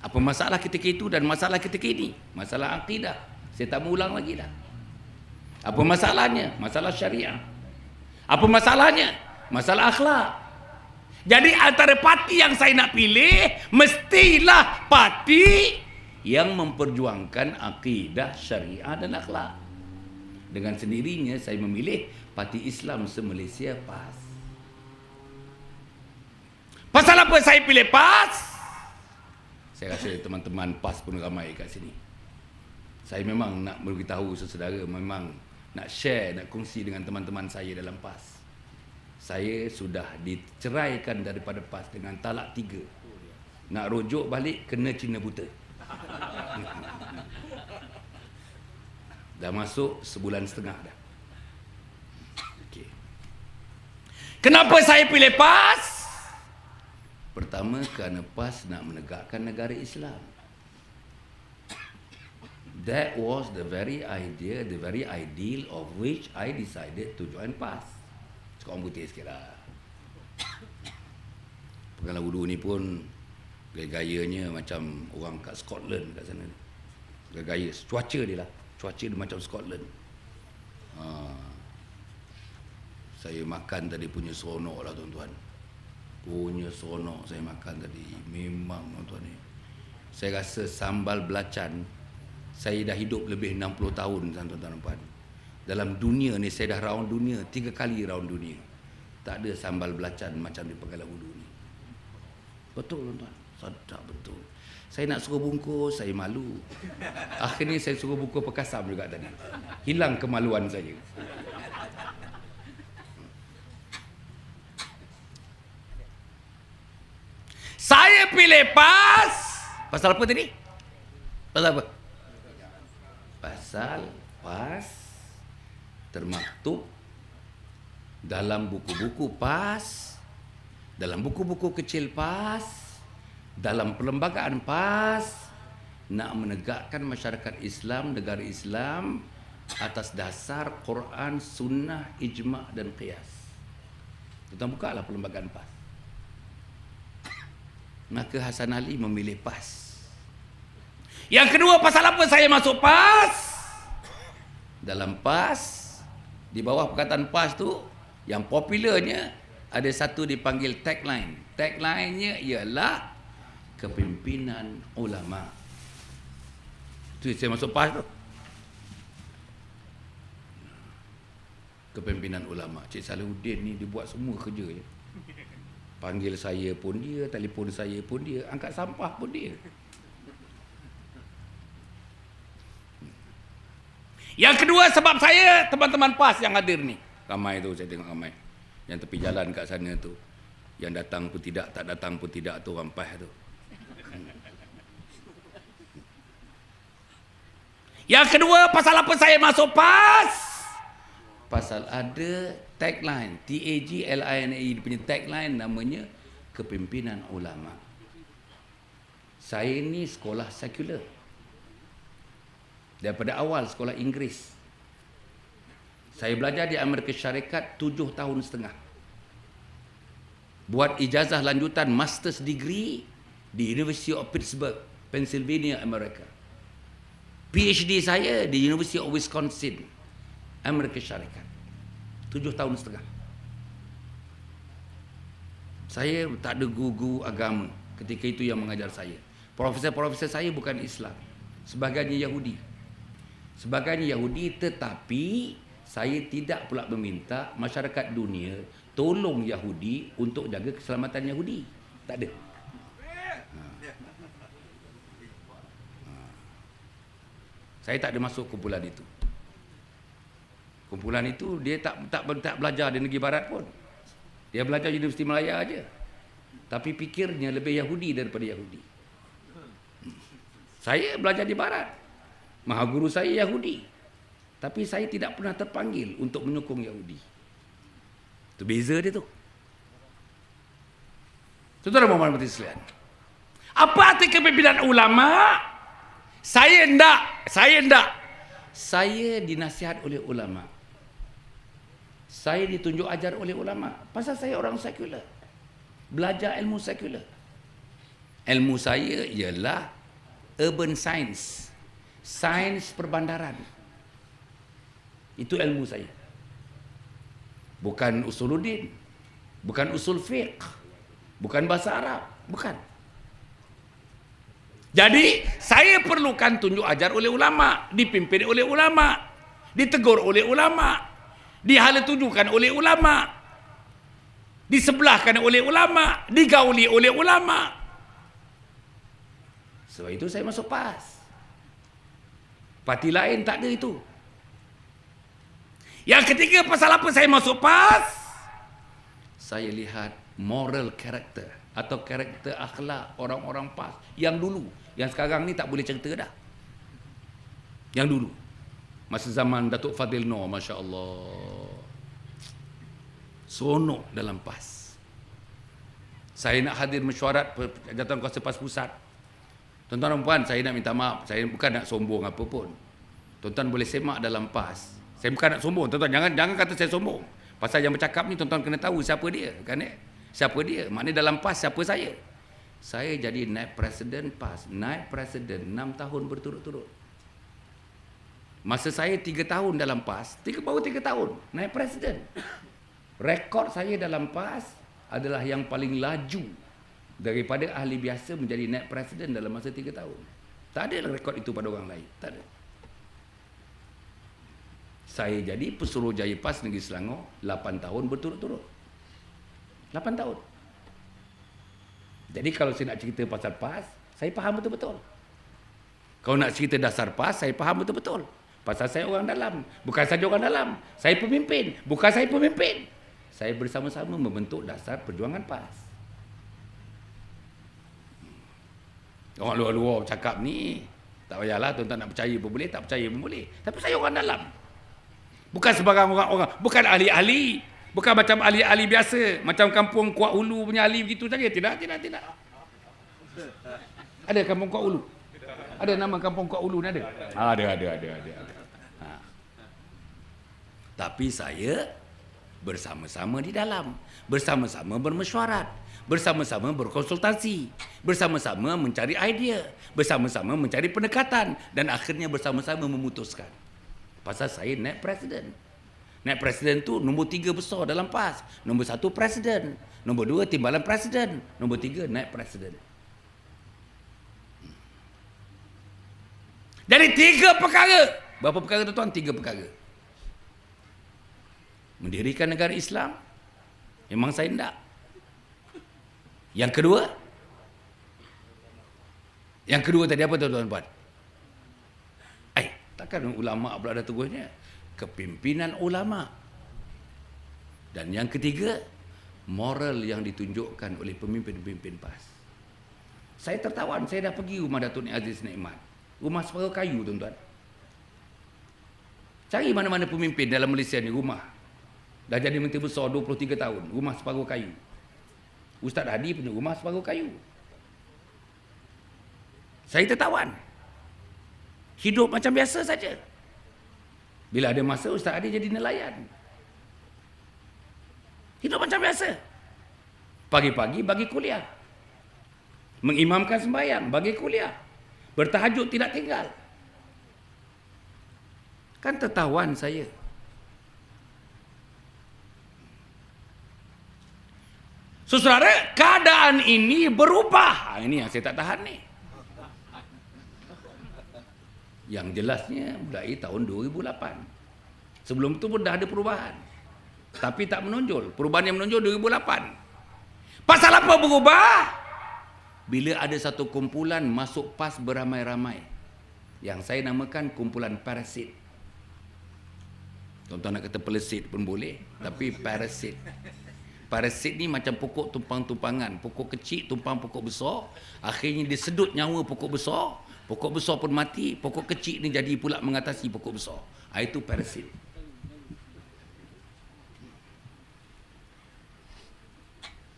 Apa masalah ketika itu dan masalah ketika ini? Masalah akidah. Saya tak mau ulang lagi dah. Apa masalahnya? Masalah syariah. Apa masalahnya? Masalah akhlak. Jadi antara parti yang saya nak pilih, mestilah parti yang memperjuangkan akidah, syariah dan akhlak. Dengan sendirinya saya memilih Parti Islam se-Malaysia PAS. Pasal apa saya pilih PAS? Saya rasa teman-teman PAS pun ramai kat sini. Saya memang nak beritahu saudara, memang nak share, nak kongsi dengan teman-teman saya dalam PAS. Saya sudah diceraikan daripada PAS dengan talak 3. Nak rujuk balik kena Cina buta. Dah masuk sebulan setengah dah. Okay. Kenapa saya pilih PAS? Pertama, kerana PAS nak menegakkan negara Islam. That was the very idea, the very ideal of which I decided to join PAS. Cakap orang putih sikit lah. Pengalang wudu ni pun gaya-gayanya macam orang kat Scotland kat sana. Gaya-gaya, cuaca dia lah. Cuaca dia macam Scotland. Saya makan tadi punya seronok lah tuan-tuan. Punya seronok saya makan tadi. Memang tuan-tuan ni. Saya rasa sambal belacan, saya dah hidup lebih 60 tahun tuan-tuan. Dalam dunia ni saya dah round dunia, 3 kali round dunia. Tak ada sambal belacan macam di Pengalang Wudu ni. Betul tuan-tuan. Sedap betul. Saya nak suruh bungkus, saya malu. Akhirnya saya suruh bungkus pekasam juga tadi. Hilang kemaluan saya. Saya pilih PAS. Pasal apa tadi? Pasal apa? Pasal PAS termaktub dalam buku-buku PAS, dalam buku-buku kecil PAS, dalam perlembagaan PAS, nak menegakkan masyarakat Islam, negara Islam atas dasar Quran, Sunnah, Ijma' dan Qiyas. Kita buka lah perlembagaan PAS. Maka Hasan Ali memilih PAS. Yang kedua, pasal apa saya masuk PAS? Dalam PAS, di bawah perkataan PAS tu, yang popularnya ada satu dipanggil tagline. Tagline-nya ialah kepimpinan ulama. Tu saya masuk PAS tu. Kepimpinan ulama. Cik Salahuddin ni dia buat semua kerja je. Panggil saya pun dia, telefon saya pun dia, angkat sampah pun dia. Yang kedua, sebab saya, teman-teman PAS yang hadir ni, ramai tu, saya tengok ramai. Yang tepi jalan kat sana tu, yang datang pun tidak, tak datang pun tidak tu, orang PAS tu. Yang kedua, pasal apa saya masuk PAS? Pasal ada tagline, TAGLINA, punya tagline namanya kepimpinan ulama. Saya ni sekolah sekular. Daripada awal sekolah Inggeris. Saya belajar di Amerika Syarikat 7 tahun setengah. Buat ijazah lanjutan master's degree di University of Pittsburgh, Pennsylvania, Amerika. PhD saya di University of Wisconsin, Amerika Syarikat. 7 tahun setengah. Saya tak ada guru agama ketika itu yang mengajar saya. Profesor-profesor saya bukan Islam. Sebagainya Yahudi. Sebagainya Yahudi, tetapi saya tidak pula meminta masyarakat dunia tolong Yahudi untuk jaga keselamatan Yahudi. Tak ada. Saya tak ada masuk kumpulan itu. Kumpulan itu dia tak belajar di negeri barat pun. Dia belajar Universiti Malaya aja. Tapi fikirnya lebih Yahudi daripada Yahudi. Saya belajar di barat. Maha guru saya Yahudi. Tapi saya tidak pernah terpanggil untuk menyokong Yahudi. Itu beza dia tu. Saudara Muhammad sekalian, apa arti kepimpinan ulama? Saya enggak. Saya dinasihat oleh ulama. Saya ditunjuk ajar oleh ulama. Pasal saya orang sekular. Belajar ilmu sekular. Ilmu saya ialah urban science. Sains perbandaran. Itu ilmu saya. Bukan usuluddin. Bukan usul fiqh. Bukan bahasa Arab. Bukan. Jadi, saya perlukan tunjuk ajar oleh ulama. Dipimpin oleh ulama. Ditegur oleh ulama. Dihala tujukan oleh ulama. Disebelahkan oleh ulama. Digauli oleh ulama. Sebab itu saya masuk PAS. Parti lain tak ada itu. Yang ketiga, pasal apa saya masuk PAS? Saya lihat moral character atau karakter akhlak orang-orang PAS yang dulu, yang sekarang ni tak boleh cerita dah. Yang dulu, masa zaman Datuk Fadil Noor, Masya Allah, seronok dalam PAS. Saya nak hadir mesyuarat Jabatan Kuasa PAS Pusat. Tuan-tuan dan puan, saya nak minta maaf, saya bukan nak sombong apa pun. Tuan-tuan boleh semak dalam PAS. Saya bukan nak sombong, tuan-tuan jangan kata saya sombong. Pasal yang bercakap ni tuan-tuan kena tahu siapa dia, kan siapa dia? Maknanya dalam PAS siapa saya? Saya jadi naib presiden PAS, naib presiden 6 tahun berturut-turut. Masa saya 3 tahun dalam PAS, baru 3 tahun naib presiden. Rekod saya dalam PAS adalah yang paling laju daripada ahli biasa menjadi naib presiden dalam masa 3 tahun. Tak ada rekod itu pada orang lain. Tak ada. Saya jadi Pesuruhjaya PAS Negeri Selangor 8 tahun berturut-turut. 8 tahun. Jadi kalau saya nak cerita pasal PAS, saya faham betul-betul. Kalau nak cerita dasar PAS, saya faham betul-betul. Pasal saya orang dalam. Bukan saja orang dalam. Saya pemimpin. Bukan saya pemimpin. Saya bersama-sama membentuk dasar perjuangan PAS. Orang luar-luar cakap ni, tak payahlah tuan-tuan nak percaya pun boleh, tak percaya pun boleh. Tapi saya orang dalam. Bukan sebarang orang-orang. Bukan ahli-ahli. Bukan macam ahli-ahli biasa. Macam kampung Kuak Ulu punya ahli begitu saja. Tidak. Ada kampung Kuak Ulu? Ada nama kampung Kuak Ulu ni ada? Ada. Tapi saya bersama-sama di dalam. Bersama-sama bermesyuarat. Bersama-sama berkonsultasi. Bersama-sama mencari idea. Bersama-sama mencari pendekatan. Dan akhirnya bersama-sama memutuskan. Pasal saya naib presiden. Naib presiden tu nombor 3 besar dalam PAS. Nombor 1 presiden. Nombor 2 timbalan presiden. Nombor 3 naib presiden. Jadi 3 perkara. Berapa perkara tuan? 3 perkara. Mendirikan negara Islam. Memang saya tidak. Yang kedua tadi apa tuan-tuan puan? Takkan ulama pula ada tugasnya. Kepimpinan ulama. Dan yang ketiga, moral yang ditunjukkan oleh pemimpin-pemimpin PAS. Saya tertawan, saya dah pergi rumah Datuk Nik Aziz Nikmat. Rumah separuh kayu tuan-tuan. Cari mana-mana pemimpin dalam Malaysia ni rumah. Dah jadi menteri besar 23 tahun, rumah separuh kayu. Ustaz Hadi punya rumah separuh kayu. Saya tertawan. Hidup macam biasa saja. Bila ada masa, Ustaz Hadi jadi nelayan. Hidup macam biasa. Pagi-pagi bagi kuliah. Mengimamkan sembahyang, bagi kuliah. Bertahajud tidak tinggal. Kan tertawan saya. Saudara, keadaan ini berubah. Ini yang saya tak tahan ni. Yang jelasnya mulai tahun 2008. Sebelum itu pun dah ada perubahan. Tapi tak menonjol. Perubahan yang menonjol 2008. Pasal apa berubah? Bila ada satu kumpulan masuk PAS beramai-ramai. Yang saya namakan kumpulan parasit. Tuan-tuan nak kata pelesit pun boleh. Tapi parasit. Parasit ni macam pokok tumpang-tumpangan. Pokok kecil tumpang pokok besar. Akhirnya dia sedut nyawa pokok besar. Pokok besar pun mati. Pokok kecil ni jadi pula mengatasi pokok besar. Itu parasit.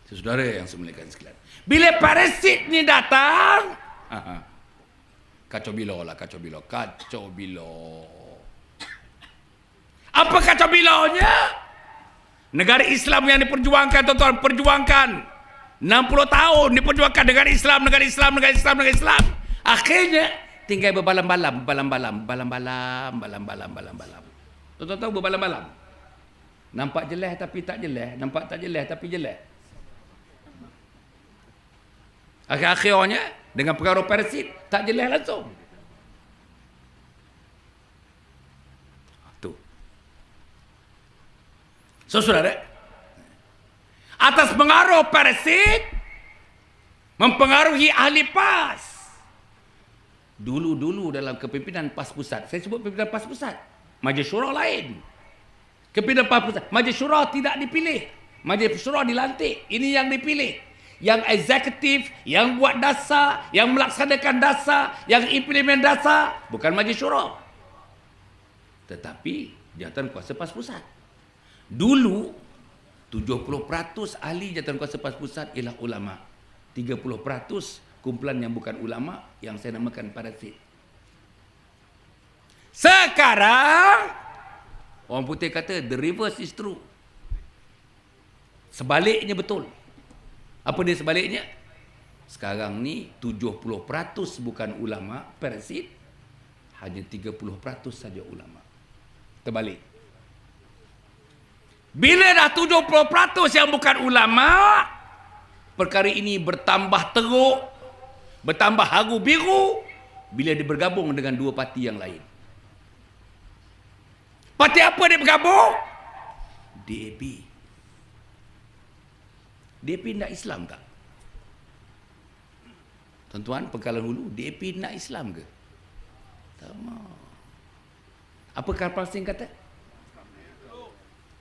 Saudara yang saya muliakan sekalian, bila parasit ni datang, kacau bilo lah, kacau bilo. Apa kacau bilonya? Negara Islam yang diperjuangkan, tuan-tuan, perjuangkan 60 tahun diperjuangkan negara Islam. Akhirnya tinggal berbalam-balam. Tuan-tuan tahu berbalam-balam? Nampak jelas tapi tak jelas, nampak tak jelas tapi jelas. Akhir-akhirnya dengan pengaruh parasit tak jelas langsung. Tu. So, saudara, atas pengaruh parasit mempengaruhi ahli PAS. Dulu dalam kepimpinan PAS Pusat, saya sebut pimpinan PAS Pusat, Majlis Syura lain. Kepimpinan PAS Pusat, Majlis Syura tidak dipilih, Majlis Syura dilantik. Ini yang dipilih, yang eksekutif, yang buat dasar, yang melaksanakan dasar, yang implement dasar, bukan Majlis Syura, tetapi jawatan kuasa PAS Pusat. Dulu 70% ahli jawatan kuasa PAS Pusat ialah ulama, 30% kumpulan yang bukan ulama yang saya namakan parasit. Sekarang orang putih kata the reverse is true. Sebaliknya betul. Apa dia sebaliknya? Sekarang ni 70% bukan ulama, parasit, hanya 30% saja ulama. Terbalik. Bila dah 70% yang bukan ulama, perkara ini bertambah teruk, bertambah haru biru bila dia bergabung dengan dua parti yang lain. Parti apa dia bergabung? DAP. DAP nak Islam tak? Tuan-tuan, Pangkalan Hulu, DAP nak Islam ke? Tak mahu. Apa Karpal Singh kata?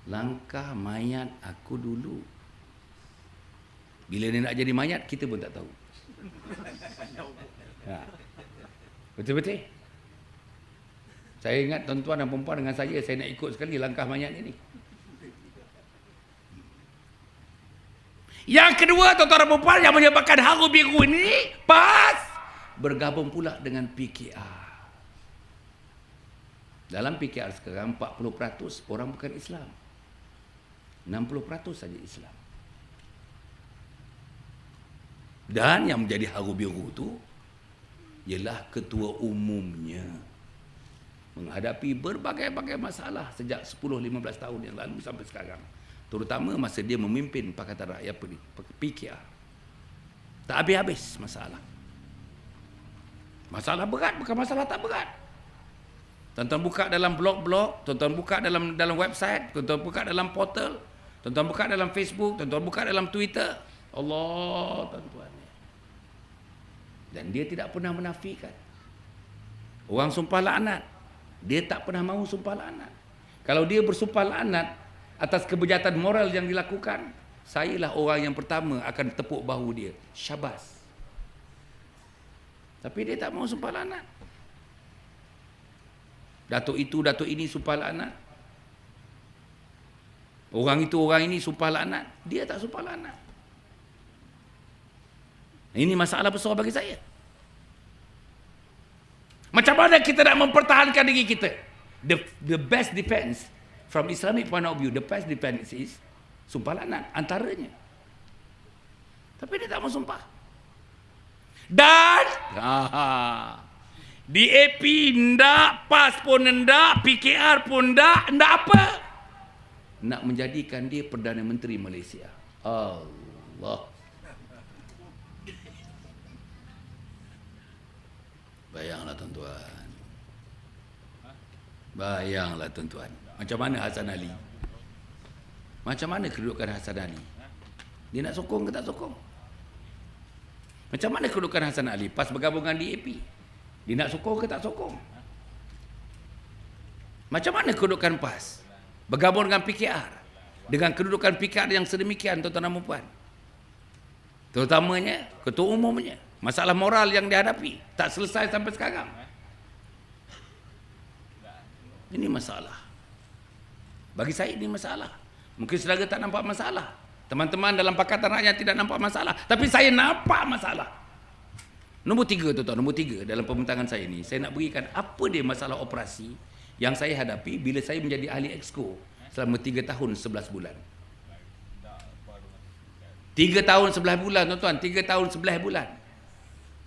Langkah mayat aku dulu. Bila dia nak jadi mayat, kita pun tak tahu. Betul-betul. Saya ingat tuan-tuan dan perempuan dengan saya nak ikut sekali langkah mayat ini. Yang kedua, tuan-tuan dan perempuan, yang menyebabkan haru biru ini, PAS bergabung pula dengan PKR. Dalam PKR sekarang 40% orang bukan Islam, 60% saja Islam. Dan yang menjadi haru biru itu ialah ketua umumnya menghadapi berbagai-bagai masalah sejak 10-15 tahun yang lalu sampai sekarang. Terutama masa dia memimpin Pakatan Rakyat PKR. Tak habis-habis masalah. Masalah berat bukan masalah tak berat. Tuan-tuan buka dalam blog-blog, tuan-tuan buka dalam website, tuan-tuan buka dalam portal, tuan-tuan buka dalam Facebook, tuan-tuan buka dalam Twitter. Allah, tuan-tuan. Dan dia tidak pernah menafikan. Orang sumpah laknat, dia tak pernah mahu sumpah laknat. Kalau dia bersumpah laknat atas kebejatan moral yang dilakukan, sayalah orang yang pertama akan tepuk bahu dia. Syabas. Tapi dia tak mahu sumpah laknat. Datuk itu, datuk ini sumpah laknat. Orang itu, orang ini sumpah laknat. Dia tak sumpah laknat. Ini masalah besar bagi saya. Macam mana kita nak mempertahankan diri kita? The best defense from Islamic point of view, the best defense is sumpah laknat antaranya. Tapi dia tak mau sumpah. Dan DAP ndak, PAS pun ndak, PKR pun ndak apa? Nak menjadikan dia Perdana Menteri Malaysia. Allah. Bayanglah tuan-tuan. Bayanglah tuan-tuan. Macam mana Hasan Ali? Macam mana kedudukan Hasan Ali? Dia nak sokong ke tak sokong? Macam mana kedudukan Hasan Ali? PAS bergabung dengan DAP. Dia nak sokong ke tak sokong? Macam mana kedudukan PAS bergabung dengan PKR? Dengan kedudukan PKR yang sedemikian, tuan-tuan dan puan. Terutamanya ketua umumnya. Masalah moral yang dihadapi tak selesai sampai sekarang. Ini masalah. Bagi saya ini masalah. Mungkin saudara tak nampak masalah, Teman-teman dalam Pakatan Rakyat tidak nampak masalah, tapi saya nampak masalah. Nombor 3 tuan-tuan, nombor 3 dalam pembentangan saya ni, saya nak berikan apa dia masalah operasi yang saya hadapi bila saya menjadi ahli Exco selama 3 tahun 11 bulan. 3 tahun 11 bulan tuan-tuan, 3 tahun 11 bulan.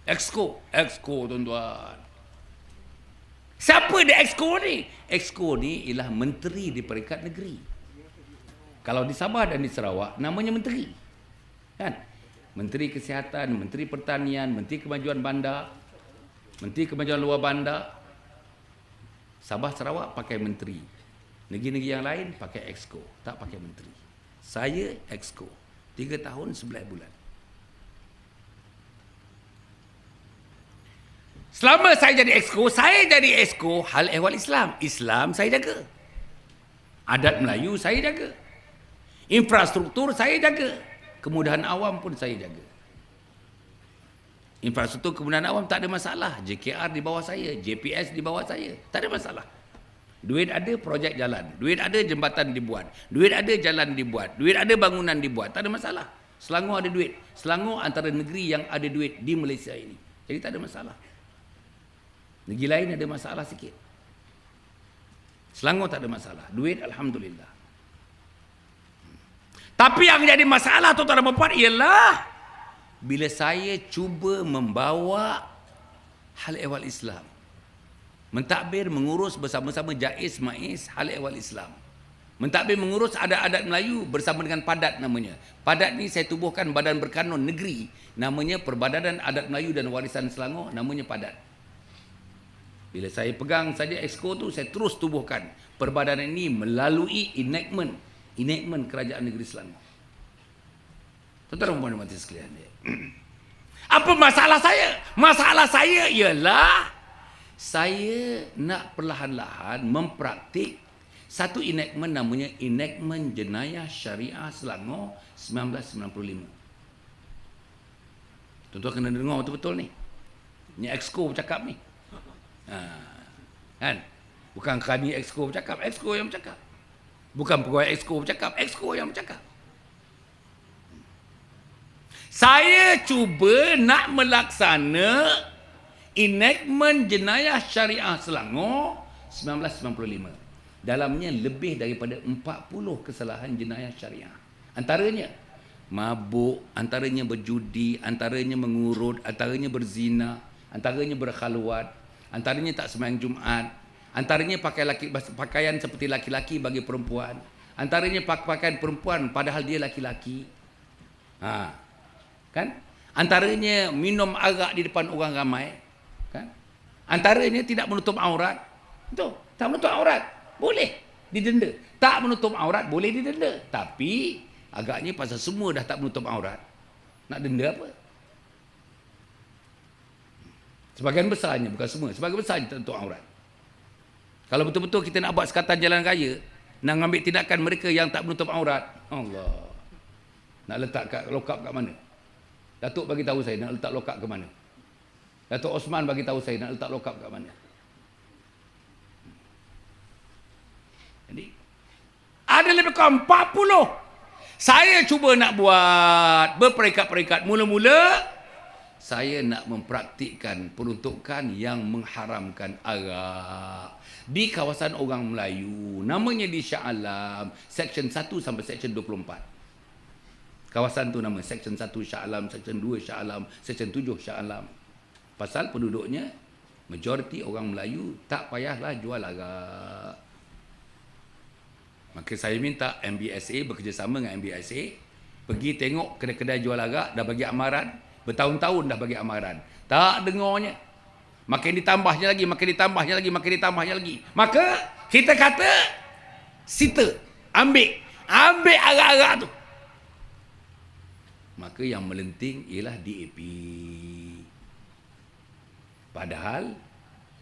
Exco tuan-tuan. Siapa dia Exco ni? Exco ni ialah menteri di peringkat negeri. Kalau di Sabah dan di Sarawak namanya menteri. Kan? Menteri Kesihatan, Menteri Pertanian, Menteri Kemajuan Bandar, Menteri Kemajuan Luar Bandar. Sabah Sarawak pakai menteri. Negeri-negeri yang lain pakai Exco, tak pakai menteri. Saya Exco 3 tahun 11 bulan. Selama saya jadi Exco, hal ehwal Islam. Islam saya jaga. Adat Melayu saya jaga. Infrastruktur saya jaga. Kemudahan awam pun saya jaga. Infrastruktur kemudahan awam tak ada masalah. JKR di bawah saya, JPS di bawah saya. Tak ada masalah. Duit ada, projek jalan. Duit ada, jambatan dibuat. Duit ada, jalan dibuat. Duit ada, bangunan dibuat. Tak ada masalah. Selangor ada duit. Selangor antara negeri yang ada duit di Malaysia ini. Jadi tak ada masalah. Negeri lain ada masalah sikit. Selangor tak ada masalah. Duit alhamdulillah. Tapi yang jadi masalah tuan-tuan dan puan ialah bila saya cuba membawa hal ehwal Islam. Mentadbir mengurus bersama-sama Jais Maiz hal ehwal Islam. Mentadbir mengurus adat-adat Melayu bersama dengan Padat namanya. Padat ni saya tubuhkan badan berkanun negeri namanya Perbadanan Adat Melayu dan Warisan Selangor, namanya Padat. Bila saya pegang saja Exco tu, saya terus tubuhkan perbadanan ini melalui enactment Kerajaan Negeri Selangor. Tuan-tuan dan puan-puan mati sekalian. Apa masalah saya? Masalah saya ialah saya nak perlahan-lahan mempraktik satu enactment namanya Enactment Jenayah Syariah Selangor 1995. Tuan-tuan kena dengar betul-betul ni. Ni Exco bercakap ni. Kan? Bukan kami Exco bercakap, Exco yang bercakap. Bukan pegawai Exco bercakap, Exco yang bercakap. Saya cuba nak melaksana enactment Jenayah Syariah Selangor 1995. Dalamnya lebih daripada 40 kesalahan jenayah syariah. Antaranya mabuk, antaranya berjudi, antaranya mengurut, antaranya berzina, antaranya berkhalwat, antaranya tak sembahyang Jumaat, antaranya pakaian seperti laki-laki bagi perempuan, antaranya pakaian perempuan padahal dia laki-laki. Kan? Antaranya minum arak di depan orang ramai, kan? Antaranya tidak menutup aurat. Betul? Tak menutup aurat boleh didenda. Tak menutup aurat boleh didenda. Tapi agaknya pasal semua dah tak menutup aurat, nak denda apa? Sebahagian besarnya, bukan semua, sebahagian besarnya tak menutup aurat. Kalau betul-betul kita nak buat sekatan jalan raya, nak ambil tindakan mereka yang tak menutup aurat, Allah, nak letak kat lokap kat mana? Datuk bagi tahu saya nak letak lokap ke mana? Datuk Osman bagi tahu saya nak letak lokap kat mana? Jadi ada lebih kurang 40. Saya cuba nak buat berperingkat-peringkat. Mula-mula saya nak mempraktikkan peruntukan yang mengharamkan arak di kawasan orang Melayu, namanya di Shah Alam, Seksyen 1 sampai Seksyen 24. Kawasan tu nama Seksyen 1 Shah Alam, Seksyen 2 Shah Alam, Seksyen 7 Shah Alam. Pasal penduduknya majoriti orang Melayu, tak payahlah jual arak. Maka saya minta MBSA bekerjasama dengan MBSA pergi tengok kedai-kedai jual arak, dah bagi amaran, bertahun-tahun dah bagi amaran. Tak dengarnya. Makin ditambahnya lagi, makin ditambahnya lagi, makin ditambahnya lagi. Maka kita kata sita, ambil arak-arak tu. Maka yang melenting ialah DAP. Padahal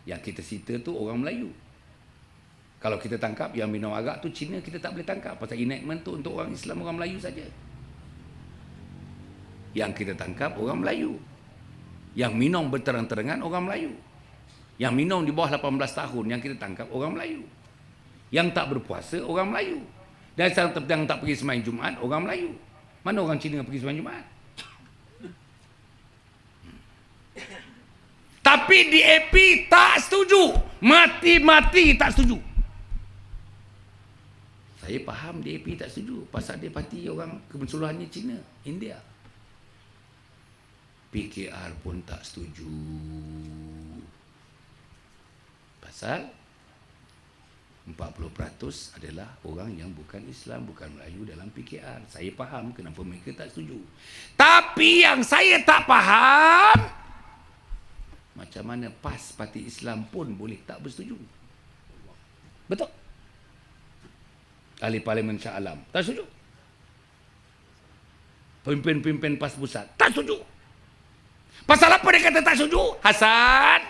yang kita sita tu orang Melayu. Kalau kita tangkap yang minum arak tu Cina, kita tak boleh tangkap. Pasal enactment tu untuk orang Islam, orang Melayu saja. Yang kita tangkap orang Melayu. Yang minum berterang-terangan orang Melayu. Yang minum di bawah 18 tahun yang kita tangkap orang Melayu. Yang tak berpuasa orang Melayu. Dan yang tak pergi sembahyang Jumaat orang Melayu. Mana orang Cina pergi sembahyang Jumaat? Tapi DAP tak setuju. Mati-mati tak setuju. Saya faham DAP tak setuju. Pasal dia parti orang kebersuluhannya Cina, India. PKR pun tak setuju. Pasal 40% adalah orang yang bukan Islam, bukan Melayu dalam PKR. Saya faham kenapa mereka tak setuju. Tapi yang saya tak faham, macam mana PAS Parti Islam pun boleh tak bersetuju. Betul? Ahli Parlimen Shah Alam tak setuju. Pemimpin-pemimpin PAS pusat tak setuju. Pasal apa dia kata tak setuju? Hasan,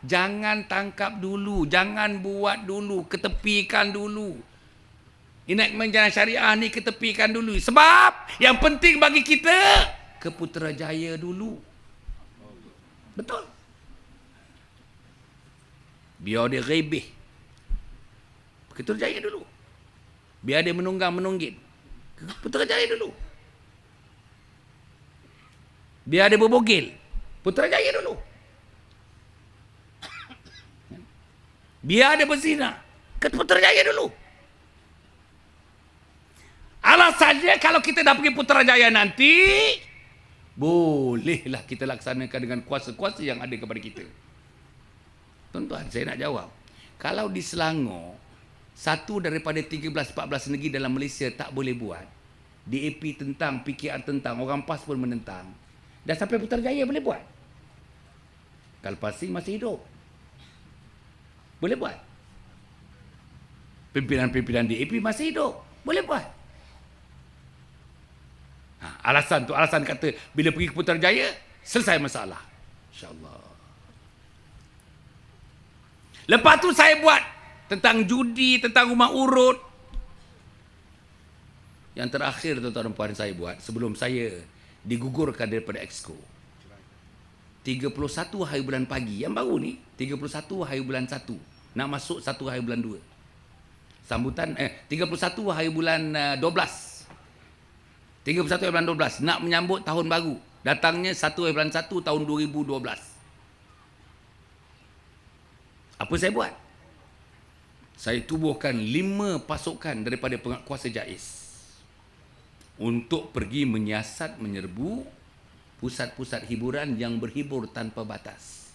jangan tangkap dulu, jangan buat dulu, ketepikan dulu. Enactment jalan syariah ni ketepikan dulu. Sebab yang penting bagi kita, ke Putrajaya dulu. Betul. Biar dia rebeh. Ke Putrajaya dulu. Biar dia menunggang-menunggit. Ke Putrajaya dulu. Biar dia berbogel. Putrajaya dulu. Biar dia berzina. Ke Putrajaya dulu. Alasannya kalau kita dah pergi Putrajaya nanti, bolehlah kita laksanakan dengan kuasa-kuasa yang ada kepada kita. Tuan-tuan, saya nak jawab. Kalau di Selangor, satu daripada 13-14 negeri dalam Malaysia tak boleh buat, DAP tentang, PKR tentang, orang PAS pun menentang, dah sampai Putrajaya boleh buat. Kalau Pasing masih hidup, boleh buat. Pimpinan-pimpinan DAP masih hidup, boleh buat. Alasan tu, alasan kata bila pergi ke Putrajaya selesai masalah. InsyaAllah. Lepas tu saya buat tentang judi, tentang rumah urut. Yang terakhir tuan-tuan dan puan saya buat sebelum saya digugurkan daripada Exco. 31 hari bulan pagi yang baru ni, 31 hari bulan 1 nak masuk 1 hari bulan 2. Sambutan 31 hari bulan 12. 31 hari bulan 12 nak menyambut tahun baru. Datangnya 1 hari bulan 1 tahun 2012. Apa saya buat? Saya tubuhkan 5 pasukan daripada penguasa JAIS untuk pergi menyiasat, menyerbu pusat-pusat hiburan yang berhibur tanpa batas.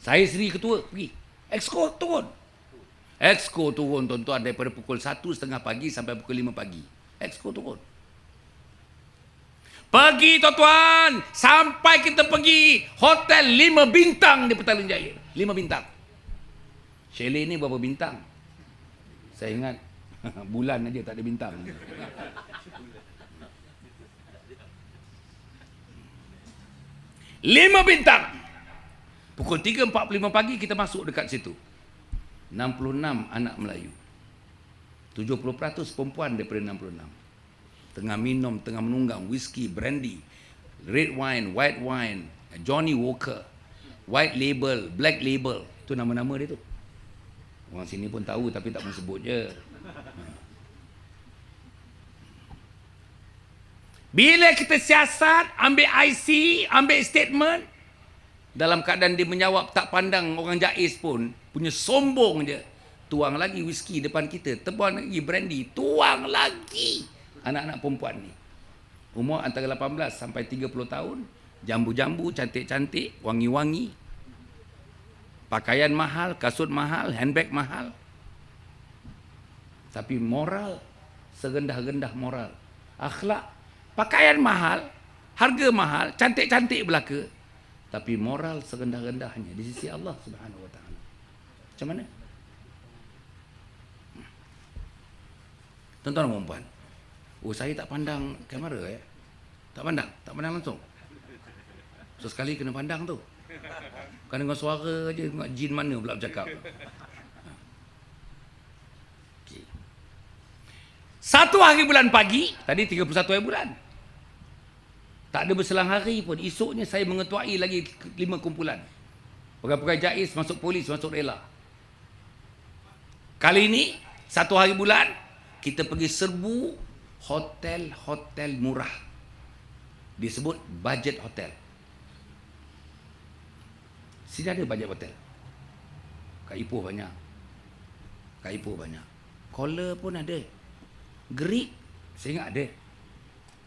Saya sendiri ketua pergi. Exco turun. Exco turun tuan-tuan daripada pukul 1:30 pagi sampai pukul 5 pagi. Exco turun. Pergi tuan-tuan sampai kita pergi hotel 5 bintang di Petaling Jaya. 5 bintang. Chalet ni berapa bintang? Saya ingat bulan aja tak ada bintang. 5 bintang. Pukul 3.45 pagi kita masuk dekat situ. 66 anak Melayu. 70% perempuan daripada 66. Tengah minum, tengah menunggang whisky, brandy, red wine, white wine, Johnny Walker, white label, black label. Itu nama-nama dia tu. Orang sini pun tahu tapi tak mau sebut je. Bila kita siasat, ambil IC, ambil statement, dalam keadaan dia menjawab tak pandang orang JAIS pun, punya sombong je. Tuang lagi whisky depan kita, tebuan lagi brandy, tuang lagi. Anak-anak perempuan ni. Umur antara 18 sampai 30 tahun, jambu-jambu, cantik-cantik, wangi-wangi. Pakaian mahal, kasut mahal, handbag mahal. Tapi moral, serendah-rendah moral. Akhlak, pakaian mahal, harga mahal, cantik-cantik belaka, tapi moral serendah-rendahnya di sisi Allah Subhanahu Wa Taala. Macam mana? Tuan-tuan dan puan, saya tak pandang kamera ya. Tak pandang langsung. Sesekali kena pandang tu. Kan dengan suara je, tengok jin mana pula bercakap. Okay. 1 hari bulan pagi, tadi 31 hari bulan. Tak ada berselang hari pun, esoknya saya mengetuai lagi 5 kumpulan. Pegawai-pegawai JAIS masuk polis, masuk rela. Kali ini 1 hari bulan kita pergi serbu hotel-hotel murah. Disebut budget hotel. Sini ada budget hotel. Kat Ipoh banyak. Kat Ipoh banyak. Kuala pun ada. Gerik, saya ingat ada.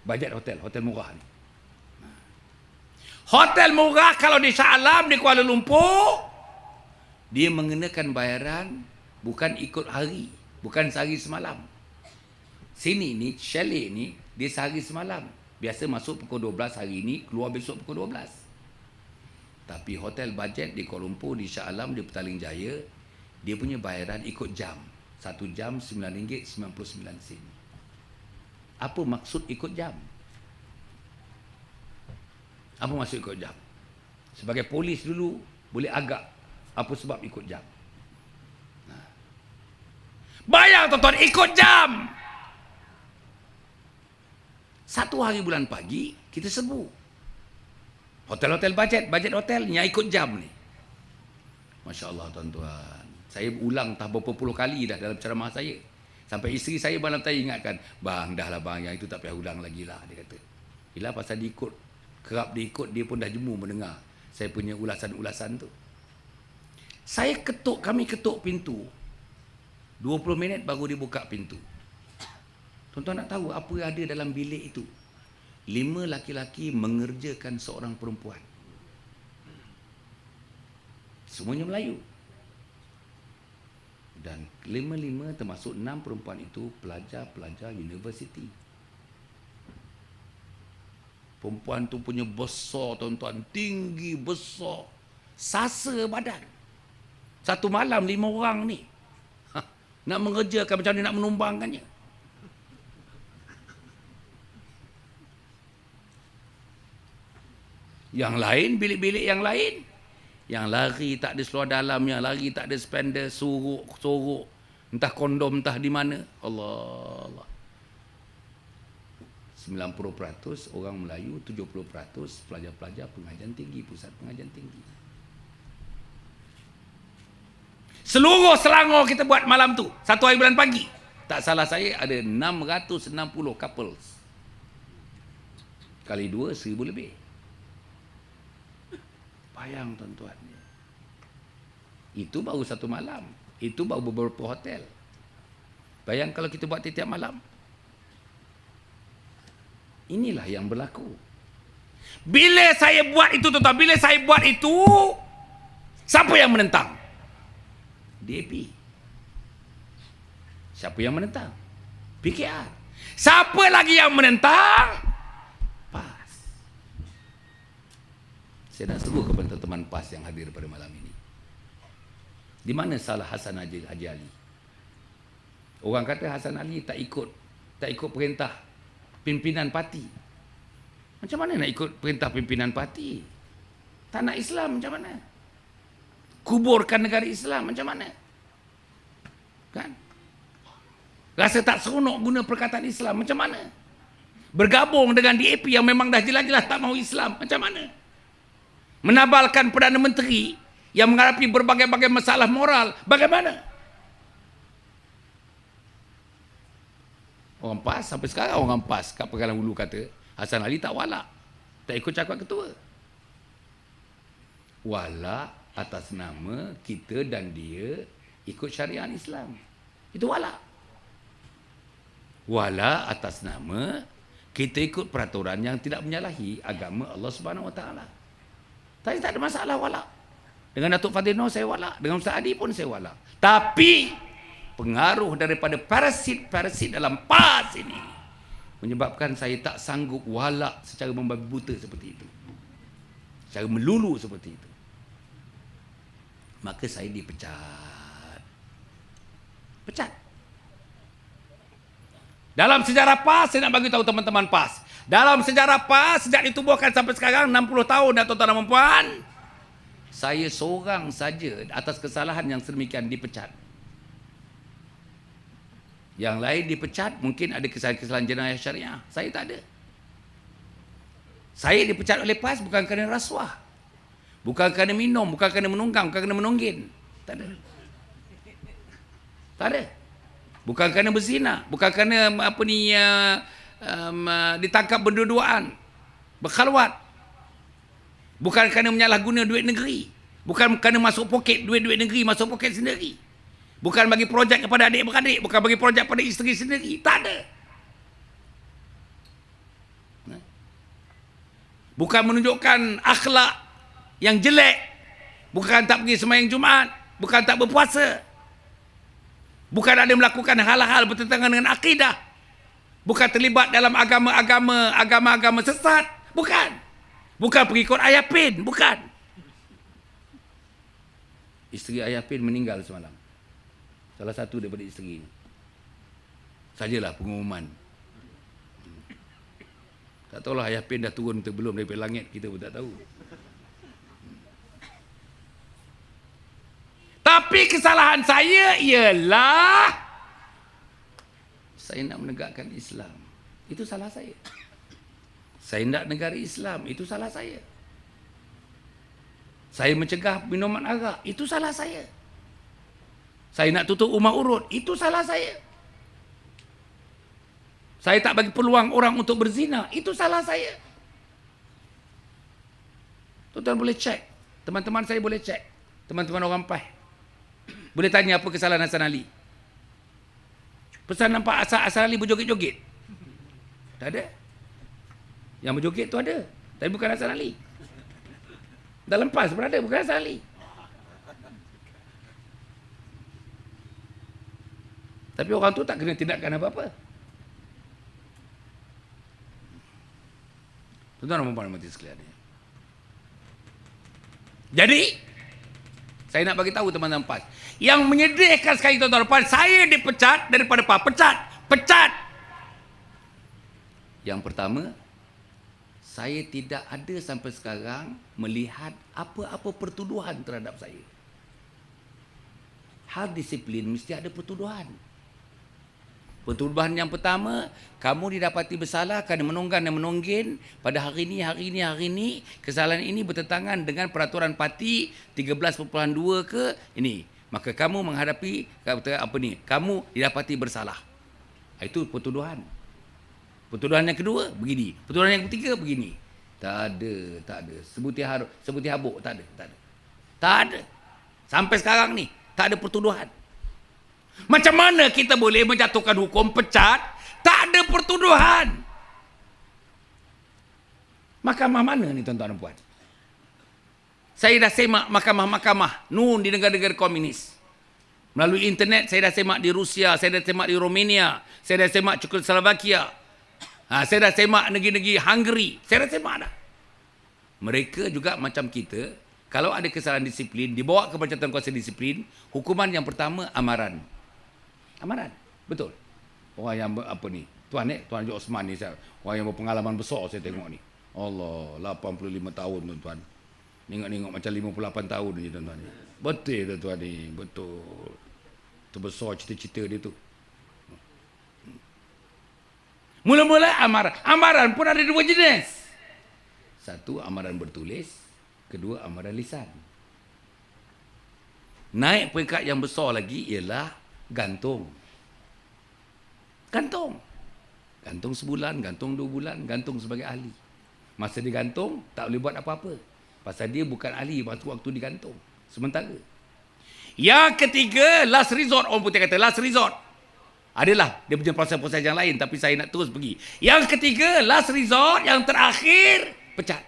Budget hotel, hotel murah ni. Hotel murah kalau di Shah Alam, di Kuala Lumpur, dia mengenakan bayaran bukan ikut hari, bukan sehari semalam. Sini ni, chalet ni, dia sehari semalam. Biasa masuk pukul 12 hari ni, keluar besok pukul 12. Tapi hotel budget di Kuala Lumpur, di Shah Alam, di Petaling Jaya, dia punya bayaran ikut jam. 1 jam RM9.99. Apa maksud ikut jam? Apa maksud ikut jam? Sebagai polis dulu, boleh agak apa sebab ikut jam. Bayang tuan-tuan, ikut jam. 1 hari bulan pagi, kita serbu. Hotel-hotel budget hotel yang ikut jam ni. Masya Allah tuan-tuan. Saya ulang tak berapa puluh kali dah dalam ceramah saya. Sampai isteri saya malam tadi ingatkan, bang, dah lah bang, yang itu tak payah ulang lagi lah, dia kata. Yelah pasal dia ikut, kerap dia ikut, dia pun dah jemu mendengar saya punya ulasan-ulasan tu. Kami ketuk pintu. 20 minit baru dia buka pintu. Tuan-tuan nak tahu apa yang ada dalam bilik itu? 5 laki-laki mengerjakan seorang perempuan. Semuanya Melayu. Dan 5 termasuk 6 perempuan itu pelajar-pelajar universiti. Perempuan tu punya besar tuan-tuan, tinggi besar, sasa badan. Satu malam 5 orang ni nak mengerjakan macam ni, nak menumbangkannya. Yang lain, bilik-bilik yang lain, yang lari tak ada seluar dalam, yang lari tak ada spender, sorok, entah kondom, entah di mana. Allah. 90% orang Melayu, 70% pelajar-pelajar pengajian tinggi, pusat pengajian tinggi. Seluruh Selangor kita buat malam tu, 1 hari bulan pagi. Tak salah saya ada 660 couples. Kali 2, 1000 lebih. Bayang tuan-tuan. Itu baru 1 malam. Itu baru beberapa hotel. Bayang kalau kita buat tiap malam. Inilah yang berlaku. Bila saya buat itu tuan-tuan, bila saya buat itu, siapa yang menentang? DAP. Siapa yang menentang? PKR. Siapa lagi yang menentang? PAS. Saya nak seru kepada teman-teman PAS yang hadir pada malam ini. Di mana salah Hasan Haji Ali? Orang kata Hasan Ali tak ikut perintah pimpinan parti. Macam mana nak ikut perintah pimpinan parti? Tak nak Islam macam mana? Kuburkan negara Islam macam mana? Kan? Rasa tak seronok guna perkataan Islam macam mana? Bergabung dengan DAP yang memang dah jelas-jelas tak mahu Islam macam mana? Menabalkan Perdana Menteri yang menghadapi berbagai-bagai masalah moral bagaimana? Orang PAS sampai sekarang, orang PAS kat Pekanbaru Hulu kata Hasan Ali tak walak, tak ikut cakap ketua. Walak atas nama kita dan dia ikut syariat Islam. Itu walak. Walak atas nama kita ikut peraturan yang tidak menyalahi agama Allah Subhanahu Wa Taala. Tapi tak ada masalah walak. Dengan Datuk Fadil Noh saya walak, dengan Ustaz Adi pun saya walak. Tapi pengaruh daripada parasit dalam PAS ini menyebabkan saya tak sanggup walak secara membabi buta seperti itu, secara melulu seperti itu. Maka saya dipecat. Pecat. Dalam sejarah PAS, saya nak bagi tahu teman-teman PAS, dalam sejarah PAS sejak ditubuhkan sampai sekarang 60 tahun dah tuan-tuan dan puan, saya seorang saja atas kesalahan yang sedemikian dipecat. Yang lain dipecat mungkin ada kesalahan-kesalahan jenayah syariah. Saya tak ada. Saya dipecat oleh PAS bukan kerana rasuah, bukan kerana minum, bukan kerana menunggang, bukan kerana menonggin. Tak ada. Tak ada. Bukan kerana berzina, bukan kerana ditangkap berduaan, berkhalwat. Bukan kerana menyalahguna duit negeri. Bukan kerana masuk poket duit negeri, masuk poket sendiri. Bukan bagi projek kepada adik-beradik, bukan bagi projek pada isteri sendiri. Tak ada. Bukan menunjukkan akhlak yang jelek. Bukan tak pergi sembahyang Jumaat, bukan tak berpuasa. Bukan ada melakukan hal-hal bertentangan dengan akidah. Bukan terlibat dalam agama sesat. Bukan. Bukan pengikut Ayah Pin. Bukan. Isteri Ayah Pin meninggal semalam. Salah satu daripada isteri ini. Sajalah pengumuman. Tak tahulah Ayah Pin dah turun atau belum daripada langit. Kita pun tak tahu. Tapi kesalahan saya ialah saya nak menegakkan Islam. Itu salah saya. Saya nak negara Islam. Itu salah saya. Saya mencegah minuman arak. Itu salah saya. Saya nak tutup rumah urut. Itu salah saya. Saya tak bagi peluang orang untuk berzina. Itu salah saya. Tuan-tuan boleh cek. Teman-teman saya boleh cek. Teman-teman orang PAS. Boleh tanya apa kesalahan Hasan Ali. Pesan nampak Hasan Ali berjoget-joget? Tak ada. Yang berjoget tu ada. Tapi bukan Hasan Ali. Dalam PAS pun ada. Bukan Hasan Ali. Tapi orang tu tak kena tindakan apa-apa. Tuan-tuan dan puan-puan mati sekalian. Jadi, saya nak bagi tahu teman-teman PAS. Yang menyedihkan sekali tuan-tuan dan puan, saya dipecat daripada PAS. Pecat. Yang pertama, saya tidak ada sampai sekarang melihat apa-apa pertuduhan terhadap saya. Hal disiplin mesti ada pertuduhan. Pertuduhan yang pertama, kamu didapati bersalah kerana menunggang dan menonggin pada hari ini, kesalahan ini bertentangan dengan peraturan parti 13.2 ke ini. Maka kamu menghadapi kamu didapati bersalah. Itu pertuduhan. Pertuduhan yang kedua begini, pertuduhan yang ketiga begini. Tak ada. Sebuti habuk tak ada. Sampai sekarang ni tak ada pertuduhan. Macam mana kita boleh menjatuhkan hukum pecat tak ada pertuduhan? Mahkamah mana ni tuan-tuan dan puan? Saya dah semak mahkamah-mahkamah nun di negara-negara komunis. Melalui internet saya dah semak di Rusia, saya dah semak di Romania, saya dah semak Czechoslovakia. Saya dah semak negeri-negeri Hungary. Saya dah semak dah. Mereka juga macam kita, kalau ada kesalahan disiplin, dibawa ke Percaturan Kuasa Disiplin, hukuman yang pertama amaran. Amaran. Betul. Orang yang Tuan Haji Osman ni, orang yang berpengalaman besar saya tengok ni. Allah, 85 tahun tuan-tuan. Nengok-nengok macam 58 tahun ni tuan-tuan ni. Betul tuan-tuan ni, betul. Terbesar cita-cita dia tu. Mula-mula amaran. Amaran pun ada dua jenis. Satu, amaran bertulis. Kedua, amaran lisan. Naik peringkat yang besar lagi ialah gantung. Gantung sebulan, gantung 2 bulan, gantung sebagai ahli. Masa digantung, tak boleh buat apa-apa. Pasal dia bukan ahli waktu digantung. Sementara. Yang ketiga, last resort. Orang putih kata last resort. Adalah dia punya proses-proses yang lain, tapi saya nak terus pergi. Yang ketiga, last resort. Yang terakhir, pecat.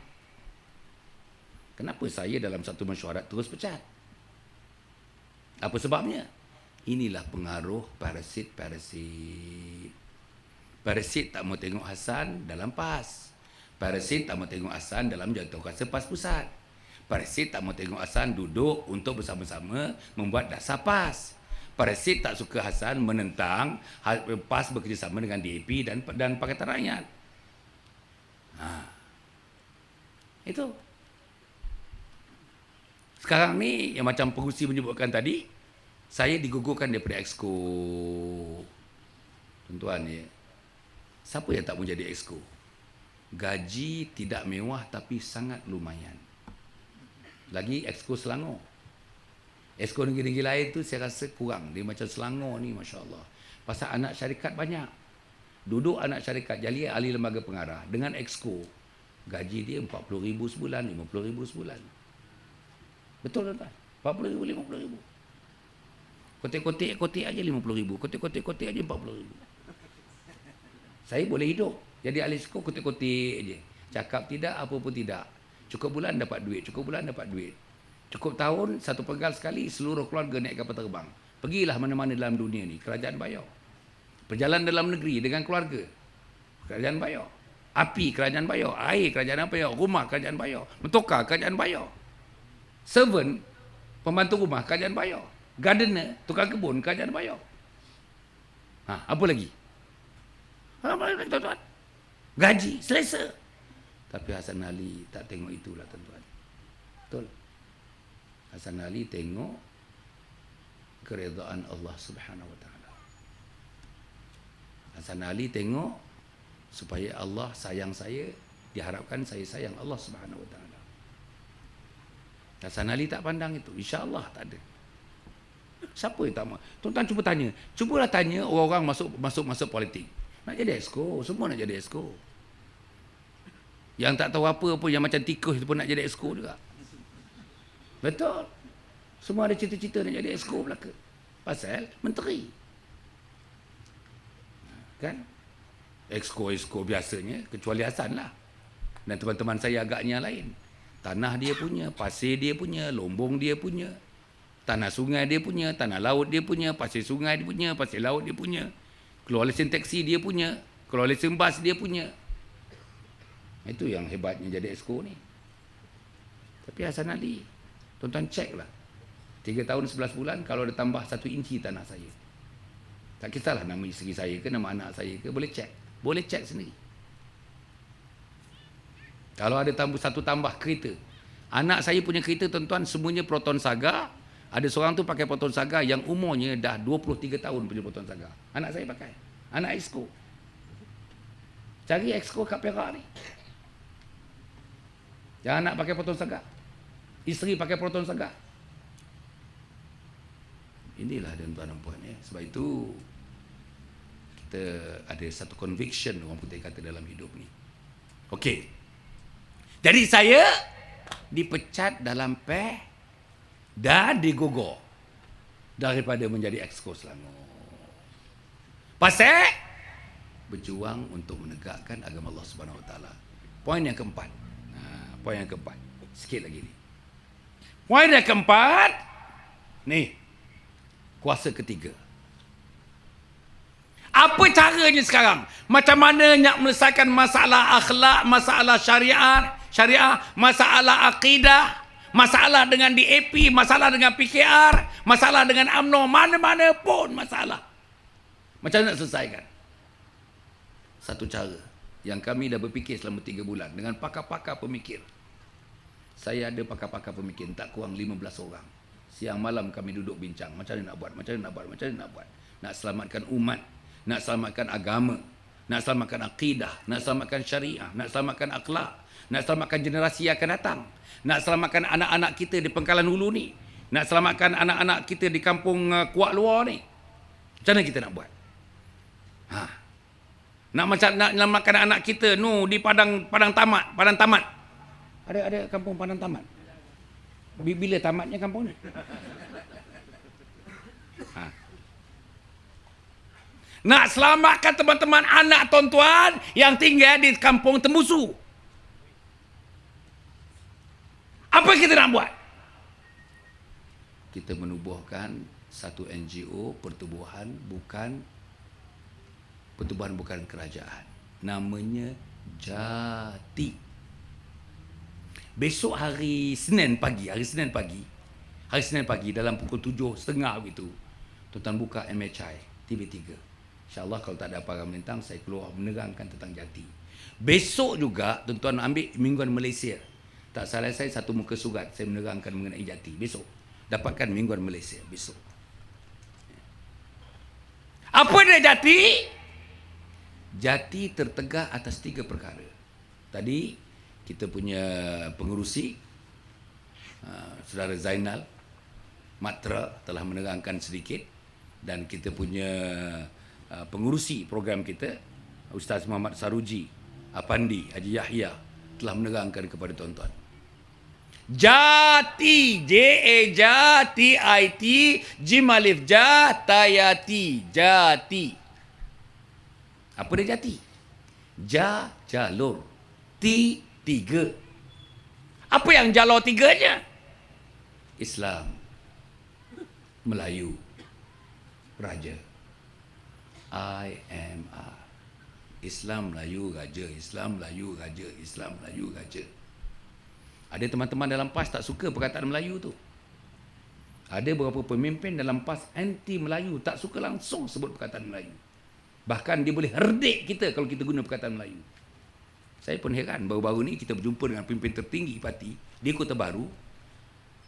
Kenapa saya dalam satu mesyuarat terus pecat? Apa sebabnya? Inilah pengaruh parasit. Parasit tak mau tengok Hasan dalam PAS. Parasit tak mau tengok Hasan dalam Jawatankuasa PAS Pusat. Parasit tak mau tengok Hasan duduk untuk bersama-sama membuat dasar PAS. Parasit tak suka Hasan menentang PAS bekerjasama dengan DAP dan Pakatan Rakyat. Itu. Sekarang ni yang macam pengurusi menyebutkan tadi, saya digugurkan daripada Exco. Tuan-tuan ya. Siapa yang tak mau jadi Exco? Gaji tidak mewah tapi sangat lumayan. Lagi Exco Selangor. Exco negeri-negeri lain tu saya rasa kurang. Dia macam Selangor ni, Masya Allah. Pasal anak syarikat banyak. Duduk anak syarikat Jaliyah ahli lembaga pengarah dengan exco. Gaji dia 40,000 sebulan, 50,000 sebulan. Betul tak? 40,000, 50,000. Kotek-kotek aja 50,000. Kotek-kotek aja 40,000. Saya boleh hidup. Jadi ahli exco kotek-kotek aja. Cakap tidak, apa pun tidak. Cukup bulan dapat duit. Cukup bulan dapat duit. Cukup tahun, satu pegal sekali, seluruh keluarga naik kapal terbang. Pergilah mana-mana dalam dunia ni. Kerajaan bayar. Perjalanan dalam negeri dengan keluarga. Kerajaan bayar. Api, kerajaan bayar. Air, kerajaan bayar. Rumah, kerajaan bayar. Mentokar, kerajaan bayar. Servant, pembantu rumah, kerajaan bayar. Gardener, tukang kebun, kerajaan bayar. Apa lagi? Apa lagi, tuan-tuan? Gaji, selesa. Tapi Hasan Ali tak tengok itulah, tuan-tuan. Betul? Hasan Ali tengok keredaan Allah Subhanahu Wa Taala. Hasan Ali tengok supaya Allah sayang saya, diharapkan saya sayang Allah Subhanahu Wa Taala. Hasan Ali tak pandang itu, insya-Allah tak ada. Siapa yang tak mau? Tuan-tuan cuba tanya, cubalah tanya orang-orang masuk politik. Nak jadi exco, semua nak jadi exco. Yang tak tahu apa-apa yang macam tikus tu pun nak jadi exco juga. Betul. Semua ada cita-cita nak jadi exco belaka. Pasal menteri. Kan? Exco biasanya, kecuali Hasan lah. Dan teman-teman saya agaknya lain. Tanah dia punya, pasir dia punya, lombong dia punya, tanah sungai dia punya, tanah laut dia punya, pasir sungai dia punya, pasir laut dia punya, keluar lesen taksi dia punya, keluar lesen bas dia punya. Itu yang hebatnya jadi exco ni. Tapi Hasan Ali, tuan-tuan cek lah. 3 tahun 11 bulan, kalau ada tambah 1 inci tanah saya. Tak kisahlah nama isteri saya ke, nama anak saya ke, boleh cek. Boleh cek sendiri. Kalau ada satu tambah kereta. Anak saya punya kereta, tuan-tuan, semuanya Proton Saga. Ada seorang tu pakai Proton Saga yang umurnya dah 23 tahun punya Proton Saga. Anak saya pakai. Anak exco. Cari exco kat Perak ni. Jangan nak pakai Proton Saga. Isteri pakai Proton Saga. Inilah tuan-tuan dan puan. Sebab itu kita ada satu conviction orang putih kata dalam hidup ni. Okey. Jadi saya dipecat dalam PEH dan digogor daripada menjadi exco Selangor. Pasal berjuang untuk menegakkan agama Allah Subhanahu Wa Taala. Poin yang keempat. Poin yang keempat. Sikit lagi ni. Poin yang keempat. Ni. Kuasa ketiga. Apa caranya sekarang? Macam mana nak menyelesaikan masalah akhlak, masalah syariat, masalah akidah, masalah dengan DAP, masalah dengan PKR, masalah dengan UMNO, mana-mana pun masalah. Macam mana nak selesaikan? Satu cara yang kami dah berfikir selama 3 bulan dengan pakar-pakar pemikir. Saya ada pakar-pakar pemikir, tak kurang 15 orang. Siang malam kami duduk bincang, macam mana nak buat, macam mana nak buat, macam mana nak buat. Nak selamatkan umat, nak selamatkan agama, nak selamatkan akidah, nak selamatkan syariah, nak selamatkan akhlak, nak selamatkan generasi yang akan datang, nak selamatkan anak-anak kita di Pangkalan Hulu ni, nak selamatkan anak-anak kita di kampung Kuak Luar ni. Macam mana kita nak buat? Nak selamatkan anak kita di Padang Tamat. Ada kampung Padang Tamat. Bila tamatnya kampung ni? Nak selamatkan teman-teman anak tuan-tuan yang tinggal di kampung Tembusu. Apa kita nak buat? Kita menubuhkan satu NGO pertubuhan bukan kerajaan. Namanya Jati. Besok hari Senin pagi dalam pukul 7.30 begitu, tuan-tuan buka MHI TV3. InsyaAllah kalau tak ada pagar melintang, saya keluar menerangkan tentang Jati. Besok juga tuan-tuan ambil Mingguan Malaysia. Tak salah saya satu muka surat saya menerangkan mengenai Jati. Besok dapatkan Mingguan Malaysia besok. Apa dia Jati? Jati tertegak atas 3 perkara. Tadi kita punya pengerusi Saudara Zainal Matra telah menerangkan sedikit, dan kita punya pengurusi program kita, Ustaz Muhammad Saruji Apandi Haji Yahya, telah menerangkan kepada tuan-tuan. Jati, J-A-J-T-I-T, Jim Alif Jatayati, jati. Apa dia jati? Jalur. Tiga. Apa yang jalur tiganya? Islam, Melayu, Raja. IMR. Islam, Melayu, Raja. Islam, Melayu, Raja. Islam, Melayu, Raja. Ada teman-teman dalam PAS tak suka perkataan Melayu tu. Ada beberapa pemimpin dalam PAS anti Melayu, tak suka langsung sebut perkataan Melayu. Bahkan dia boleh herdik kita kalau kita guna perkataan Melayu. Saya pun heran, baru-baru ni kita berjumpa dengan pemimpin tertinggi parti di Kota Baru.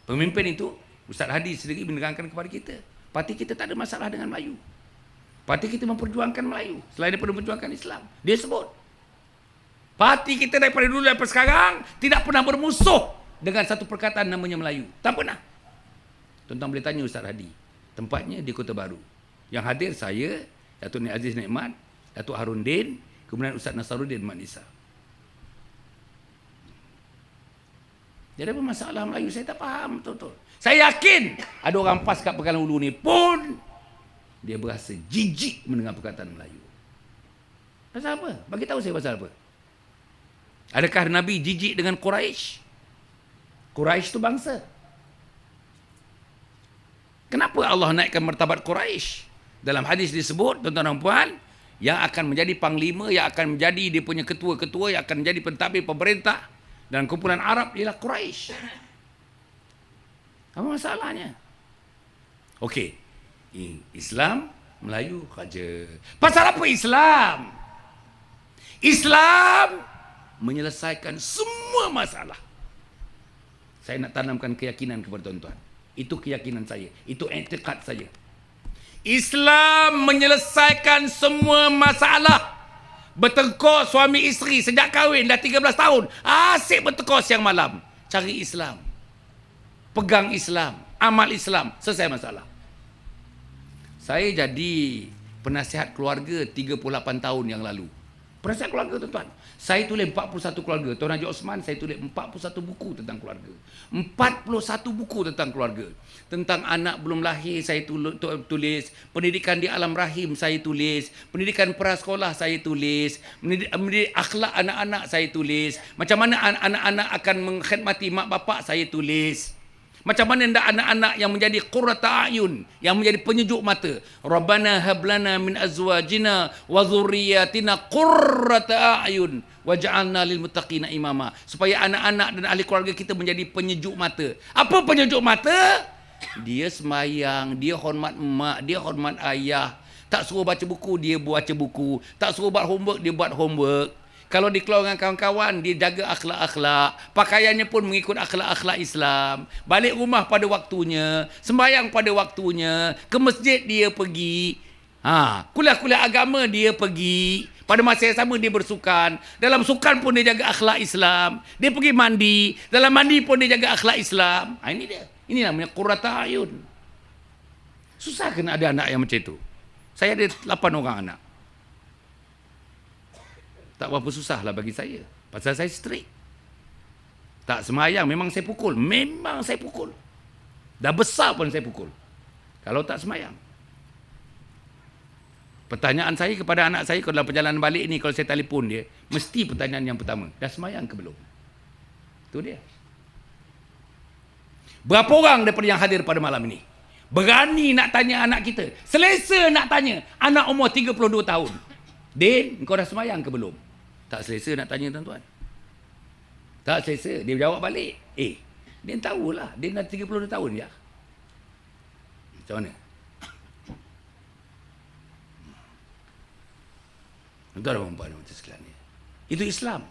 Pemimpin itu, Ustaz Hadi sendiri menerangkan kepada kita, parti kita tak ada masalah dengan Melayu. Parti kita memperjuangkan Melayu selain daripada memperjuangkan Islam. Dia sebut, parti kita daripada dulu sampai sekarang tidak pernah bermusuh dengan satu perkataan namanya Melayu. Tak pernah. Tuan-tuan boleh tanya Ustaz Hadi. Tempatnya di Kota Baru. Yang hadir saya, Datuk Nik Aziz Nikmat, Datuk Harun Din, kemudian Ustaz Nasaruddin Mat Nisa. Jadi apa masalah Melayu? Saya tak faham betul-betul. Saya yakin ada orang PAS kat Pekanbaru Hulu ni pun dia berasa jijik mendengar perkataan Melayu. Pasal apa? Bagi tahu saya pasal apa. Adakah Nabi jijik dengan Quraisy? Quraisy tu bangsa. Kenapa Allah naikkan martabat Quraisy? Dalam hadis disebut, tuan-tuan dan puan, yang akan menjadi panglima, yang akan menjadi dia punya ketua-ketua, yang akan menjadi pentadbir pemerintah dan kumpulan Arab ialah Quraisy. Apa masalahnya? Okey. Islam, Melayu, Raja. Pasal apa Islam? Islam menyelesaikan semua masalah. Saya nak tanamkan keyakinan kepada tuan-tuan. Itu keyakinan saya. Itu i'tiqad saya. Islam menyelesaikan semua masalah. Bertengkar suami isteri sejak kahwin dah 13 tahun. Asyik bertengkar siang malam. Cari Islam. Pegang Islam. Amal Islam. Selesai masalah. Saya jadi penasihat keluarga 38 tahun yang lalu. Penasihat keluarga tuan-tuan. Saya tulis 41 keluarga. Tuan Haji Osman saya tulis 41 buku tentang keluarga. 41 buku tentang keluarga. Tentang anak belum lahir saya tulis. Pendidikan di alam rahim saya tulis. Pendidikan prasekolah saya tulis. Mendidik akhlak anak-anak saya tulis. Macam mana anak-anak akan mengkhidmati mak bapak saya tulis. Macam mana hendak anak-anak yang menjadi qurrata a'yun, yang menjadi penyejuk mata. Rabbana hablana min azwajina wa dhurriyyatina qurrata a'yun waj'alna lil muttaqina imama. Supaya anak-anak dan ahli keluarga kita menjadi penyejuk mata. Apa penyejuk mata? Dia sembahyang, dia hormat mak, dia hormat ayah. Tak suruh baca buku, dia baca buku. Tak suruh buat homework, dia buat homework. Kalau dia keluar dengan kawan-kawan, dia jaga akhlak-akhlak. Pakaiannya pun mengikut akhlak-akhlak Islam. Balik rumah pada waktunya. Sembahyang pada waktunya. Ke masjid dia pergi. Kuliah-kuliah agama dia pergi. Pada masa yang sama dia bersukan. Dalam sukan pun dia jaga akhlak Islam. Dia pergi mandi. Dalam mandi pun dia jaga akhlak Islam. Ini dia. Ini namanya qurrata a'yun. Susah kena ada anak yang macam itu. Saya ada 8 orang anak. Tak berapa susah lah bagi saya. Pasal saya strict. Tak semayang, memang saya pukul. Memang saya pukul. Dah besar pun saya pukul. Kalau tak semayang. Pertanyaan saya kepada anak saya, kalau dalam perjalanan balik ni, kalau saya telefon dia, mesti pertanyaan yang pertama, dah semayang ke belum? Itu dia. Berapa orang daripada yang hadir pada malam ini berani nak tanya anak kita? Selesa nak tanya anak umur 32 tahun. Din, kau dah semayang ke belum? Tak selesa nak tanya tuan-tuan. Tak selesa. Dia jawab balik. Dia tahulah. Dia dah 32 tahun ya. Macam mana? Tuan-tuan dan puan-puan macam sekalian ni. Itu Islam.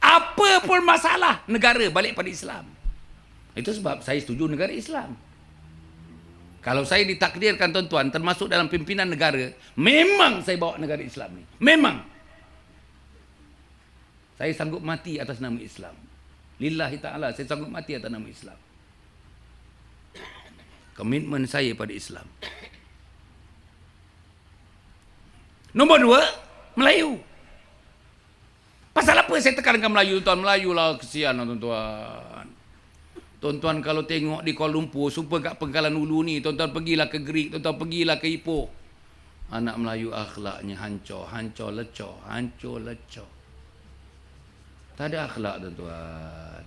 Apa pun masalah negara balik pada Islam. Itu sebab saya setuju negara Islam. Kalau saya ditakdirkan tuan-tuan termasuk dalam pimpinan negara, memang saya bawa negara Islam ni. Memang. Saya sanggup mati atas nama Islam. Lillahi ta'ala, saya sanggup mati atas nama Islam. Komitmen saya pada Islam. Nombor 2, Melayu. Pasal apa saya tekankan Melayu, tuan? Melayu lah, kesian lah, tuan-tuan. Tuan-tuan kalau tengok di Kuala Lumpur, super kat Pangkalan Hulu ni, tuan-tuan pergilah ke Greek, tuan-tuan pergilah ke Ipoh. Anak Melayu akhlaknya hancur, hancur lecor, hancur lecor. Tak ada akhlak, tuan-tuan.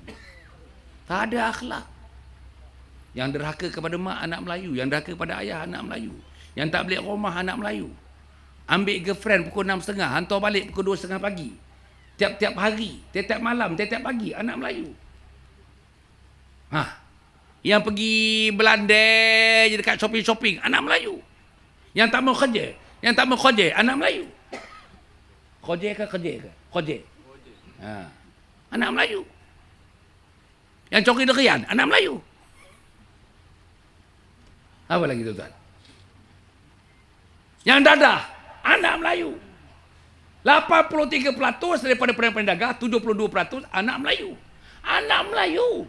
Tak ada akhlak. Yang derhaka kepada mak, anak Melayu. Yang derhaka kepada ayah, anak Melayu. Yang tak balik rumah, anak Melayu. Ambil girlfriend pukul 6.30, hantar balik pukul 2.30 pagi. Tiap-tiap hari, tiap-tiap malam, tiap-tiap pagi, anak Melayu. Yang pergi belandai je dekat shopping-shopping, anak Melayu. Yang tak mau kerja, anak Melayu. Kerja ke? Kerja. Anak Melayu. Yang curi durian, anak Melayu. Apa lagi, tuan-tuan? Yang dadah, anak Melayu. 83% daripada pendagang, 72% anak Melayu. Anak Melayu.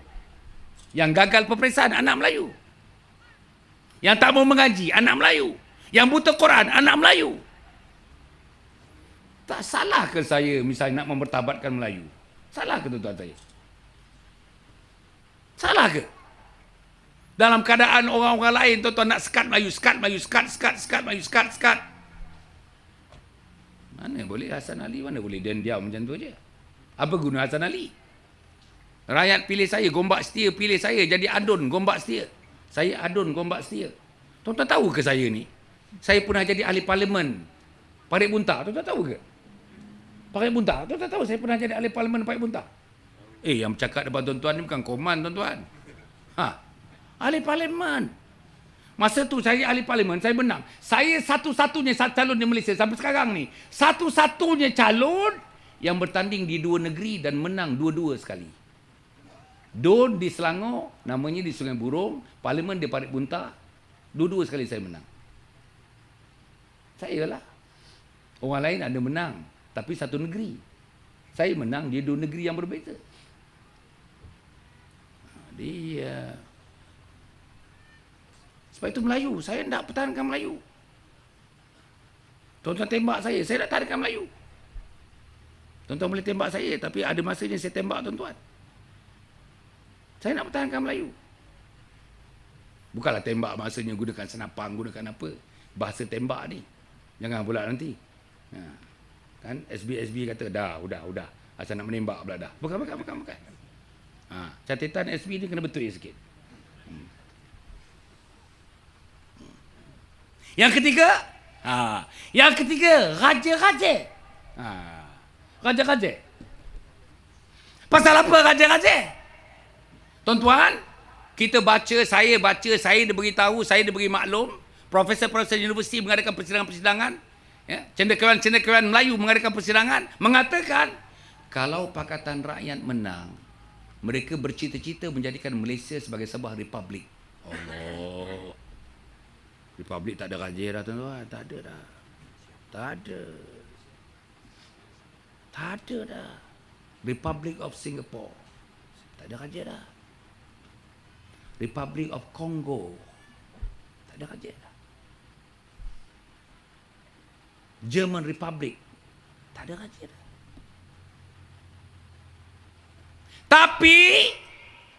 Yang gagal peperiksaan, anak Melayu. Yang tak mau mengaji, anak Melayu. Yang buta Quran, anak Melayu. Tak salah ke saya misalnya nak memertabatkan Melayu? Salah ke, tuan-tuan saya? Salah ke? Dalam keadaan orang-orang lain, tuan-tuan nak sekat Melayu, sekat. Mana boleh Hasan Ali, mana boleh dia diam macam tu je. Apa guna Hasan Ali? Rakyat pilih saya, Gombak setia pilih saya jadi adun Gombak setia. Saya adun Gombak setia. Tuan-tuan tahu ke saya ni? Saya pernah jadi ahli parlimen Parit Buntar. Tuan-tuan tahu ke? Parit Buntar. Tuan-tuan tahu saya pernah jadi ahli parlimen Parit Buntar? Yang bercakap depan tuan-tuan ni bukan koman, tuan-tuan. Ahli parlimen. Masa tu saya ahli parlimen, saya menang. Saya satu-satunya calon di Malaysia sampai sekarang ni. Satu-satunya calon yang bertanding di 2 negeri dan menang 2-2 sekali. Don di Selangor, namanya di Sungai Burong, parlimen di Parit Buntar, 2-2 sekali saya menang. Saya lah. Orang lain ada menang, tapi satu negeri. Saya menang di 2 negeri yang berbeza. Dia. Sebab itu Melayu, saya tidak pertahankan Melayu. Tuan-tuan tembak saya tak tahankan Melayu. Tuan-tuan boleh tembak saya, tapi ada masanya saya tembak tuan-tuan. Saya nak pertahankan Melayu. Bukanlah tembak masanya gunakan senapang, gunakan apa. Bahasa tembak ni. Jangan pula nanti. Kan SB kata, udah. Asal nak menembak pula dah. Bukan. Catatan SB ni kena betul sikit. Yang ketiga, raja-raja. Raja-raja. Pasal apa raja-raja? Tuan-tuan, saya diberi tahu, saya diberi maklum, profesor-profesor universiti mengadakan persidangan-persidangan, cendekiawan-cendekiawan Melayu mengadakan persidangan, mengatakan kalau Pakatan Rakyat menang, mereka bercita-cita menjadikan Malaysia sebagai sebuah republik. Allah. Republik tak ada raja dah, tuan-tuan. Tak ada dah. Republic of Singapore. Tak ada raja dah. Republic of Congo. Tak ada raja dah. German Republic. Tak ada raja dah. Tapi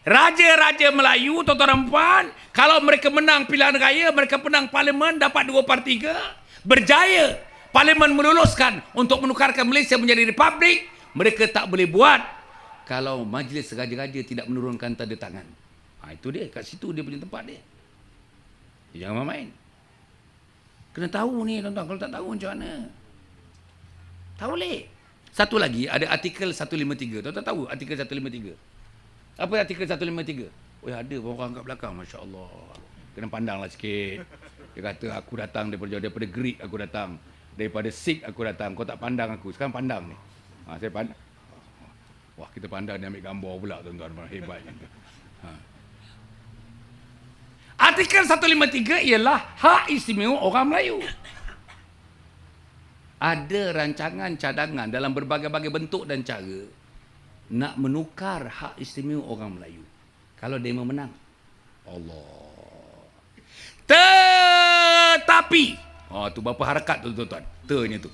raja-raja Melayu, tuan-tuan dan puan, kalau mereka menang pilihan raya, mereka menang parlimen, dapat 2/3, berjaya parlimen meluluskan untuk menukarkan Malaysia menjadi republik, mereka tak boleh buat kalau majlis raja-raja tidak menurunkan tanda tangan. Itu dia, kat situ dia punya tempat dia. Jangan main. Kena tahu ni, tuan-tuan. Kalau tak tahu macam mana? Tak boleh. Satu lagi, ada artikel 153. Tuan-tuan tahu artikel 153? Apa artikel 153? Ada orang kat belakang, Masya Allah. Kena pandanglah sikit. Dia kata, aku datang daripada jauh, daripada Greek aku datang. Daripada Sikh aku datang. Kau tak pandang aku. Sekarang pandang ni. Saya pandang. Wah, kita pandang dia ambil gambar pula, tuan-tuan. Hebat. Artikel 153 ialah hak istimewa orang Melayu. Ada rancangan cadangan dalam berbagai-bagai bentuk dan cara nak menukar hak istimewa orang Melayu kalau dia menang. Allah. Tetapi Oh, tu berapa harakat tu tuan-tuan. Ternya tu.